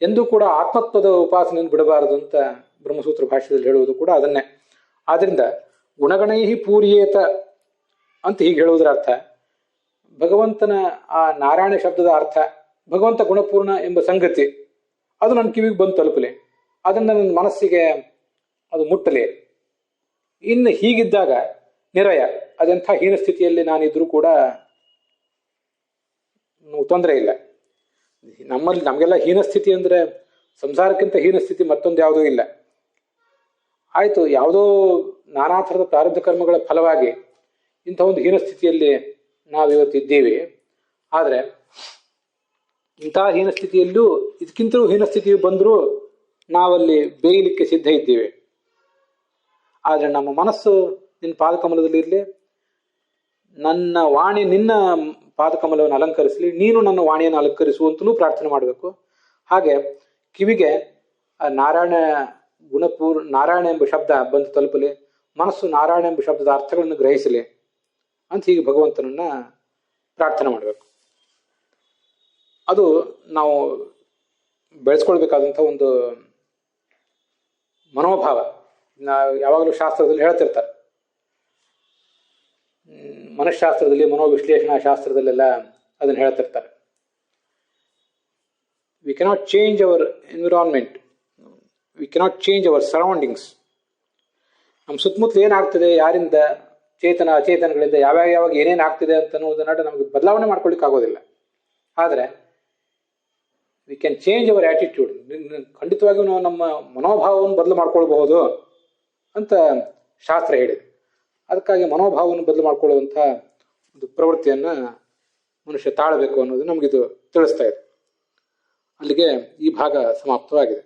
ಎಂದೂ ಕೂಡ ಆತ್ಮತ್ವದ ಉಪಾಸನೆಯನ್ನು ಬಿಡಬಾರದು ಅಂತ ಬ್ರಹ್ಮಸೂತ್ರ ಭಾಷ್ಯದಲ್ಲಿ ಹೇಳುವುದು ಕೂಡ ಅದನ್ನೇ. ಆದ್ರಿಂದ ಗುಣಗಣೈಹಿ ಪೂರ್ಯೇತ ಅಂತ ಹೀಗೆ ಹೇಳುವುದರ ಅರ್ಥ, ಭಗವಂತನ ಆ ನಾರಾಯಣ ಶಬ್ದದ ಅರ್ಥ ಭಗವಂತ ಗುಣಪೂರ್ಣ ಎಂಬ ಸಂಗತಿ ಅದು ನನ್ನ ಕಿವಿಗೆ ಬಂದು ತಲುಪಲಿ. ಅದನ್ನ ನನ್ನ ಮನಸ್ಸಿಗೆ ಅದು ಮುಟ್ಟಲಿ. ಇನ್ನು ಹೀಗಿದ್ದಾಗ ನಿರಯ, ಅದೆಂಥ ಹೀನ ಸ್ಥಿತಿಯಲ್ಲಿ ನಾನಿದ್ರೂ ಕೂಡ ತೊಂದರೆ ಇಲ್ಲ. ನಮಗೆಲ್ಲ ಹೀನ ಸ್ಥಿತಿ ಅಂದರೆ ಸಂಸಾರಕ್ಕಿಂತ ಹೀನ ಸ್ಥಿತಿ ಮತ್ತೊಂದು ಯಾವುದೂ ಇಲ್ಲ. ಆಯಿತು, ಯಾವುದೋ ನಾನಾ ಥರದ ಪ್ರಾರಬ್ಧ ಕರ್ಮಗಳ ಫಲವಾಗಿ ಇಂಥ ಒಂದು ಹೀನ ಸ್ಥಿತಿಯಲ್ಲಿ ನಾವಿವತ್ತಿದ್ದೀವಿ. ಆದರೆ ಇಂತಹ ಹೀನ ಸ್ಥಿತಿಯಲ್ಲೂ ಇದಕ್ಕಿಂತಲೂ ಹೀನ ಸ್ಥಿತಿ ಬಂದರೂ ನಾವಲ್ಲಿ ಬೇಯಲಿಕ್ಕೆ ಸಿದ್ಧ ಇದ್ದೀವಿ. ಆದರೆ ನಮ್ಮ ಮನಸ್ಸು ನಿನ್ನ ಪಾದಕಮಲದಲ್ಲಿರಲಿ, ನನ್ನ ವಾಣಿ ನಿನ್ನ ಪಾದಕಮಲವನ್ನು ಅಲಂಕರಿಸಲಿ, ನೀನು ನನ್ನ ವಾಣಿಯನ್ನು ಅಲಂಕರಿಸುವಂತಲೂ ಪ್ರಾರ್ಥನೆ ಮಾಡಬೇಕು. ಹಾಗೆ ಕಿವಿಗೆ ನಾರಾಯಣ ನಾರಾಯಣ ಎಂಬ ಶಬ್ದ ಬಂದು ತಲುಪಲಿ, ಮನಸ್ಸು ನಾರಾಯಣ ಎಂಬ ಶಬ್ದದ ಅರ್ಥಗಳನ್ನು ಗ್ರಹಿಸಲಿ ಅಂತ ಹೀಗೆ ಭಗವಂತನನ್ನ ಪ್ರಾರ್ಥನೆ ಮಾಡಬೇಕು. ಅದು ನಾವು ಬೆಳೆಸ್ಕೊಳ್ಬೇಕಾದಂಥ ಒಂದು ಮನೋಭಾವ. ಯಾವಾಗಲೂ ಶಾಸ್ತ್ರದಲ್ಲಿ ಹೇಳ್ತಿರ್ತಾರೆ, ಮನಃಶಾಸ್ತ್ರದಲ್ಲಿ, ಮನೋವಿಶ್ಲೇಷಣಾ ಶಾಸ್ತ್ರದಲ್ಲೆಲ್ಲ ಅದನ್ನು ಹೇಳ್ತಿರ್ತಾರೆ. We cannot change our environment, we cannot change our surroundings. ನಮ್ಮ ಸುತ್ತಮುತ್ತಲು ಏನಾಗ್ತದೆ, ಯಾರಿಂದ, ಚೇತನ ಅಚೇತನಗಳಿಂದ ಯಾವಾಗ ಏನೇನು ಆಗ್ತಿದೆ ಅಂತ ಅನ್ನೋದನ್ನ ನಮಗೆ ಬದಲಾವಣೆ ಮಾಡ್ಕೊಳ್ಳಿಕ್ಕೆ ಆಗೋದಿಲ್ಲ. ಆದರೆ we can change our attitude. ಖಂಡಿತವಾಗಿಯೂ ನಾವು ನಮ್ಮ ಮನೋಭಾವವನ್ನು ಬದಲು ಮಾಡ್ಕೊಳ್ಬಹುದು ಅಂತ ಶಾಸ್ತ್ರ ಹೇಳಿದೆ. ಅದಕ್ಕಾಗಿ ಮನೋಭಾವವನ್ನು ಬದಲು ಮಾಡ್ಕೊಳ್ಳುವಂಥ ಒಂದು ಪ್ರವೃತ್ತಿಯನ್ನು ಮನುಷ್ಯ ತಾಳಬೇಕು ಅನ್ನೋದು ನಮಗಿದು ತಿಳಿಸ್ತಾ ಇದೆ. ಅಲ್ಲಿಗೆ ಈ ಭಾಗ ಸಮಾಪ್ತವಾಗಿದೆ.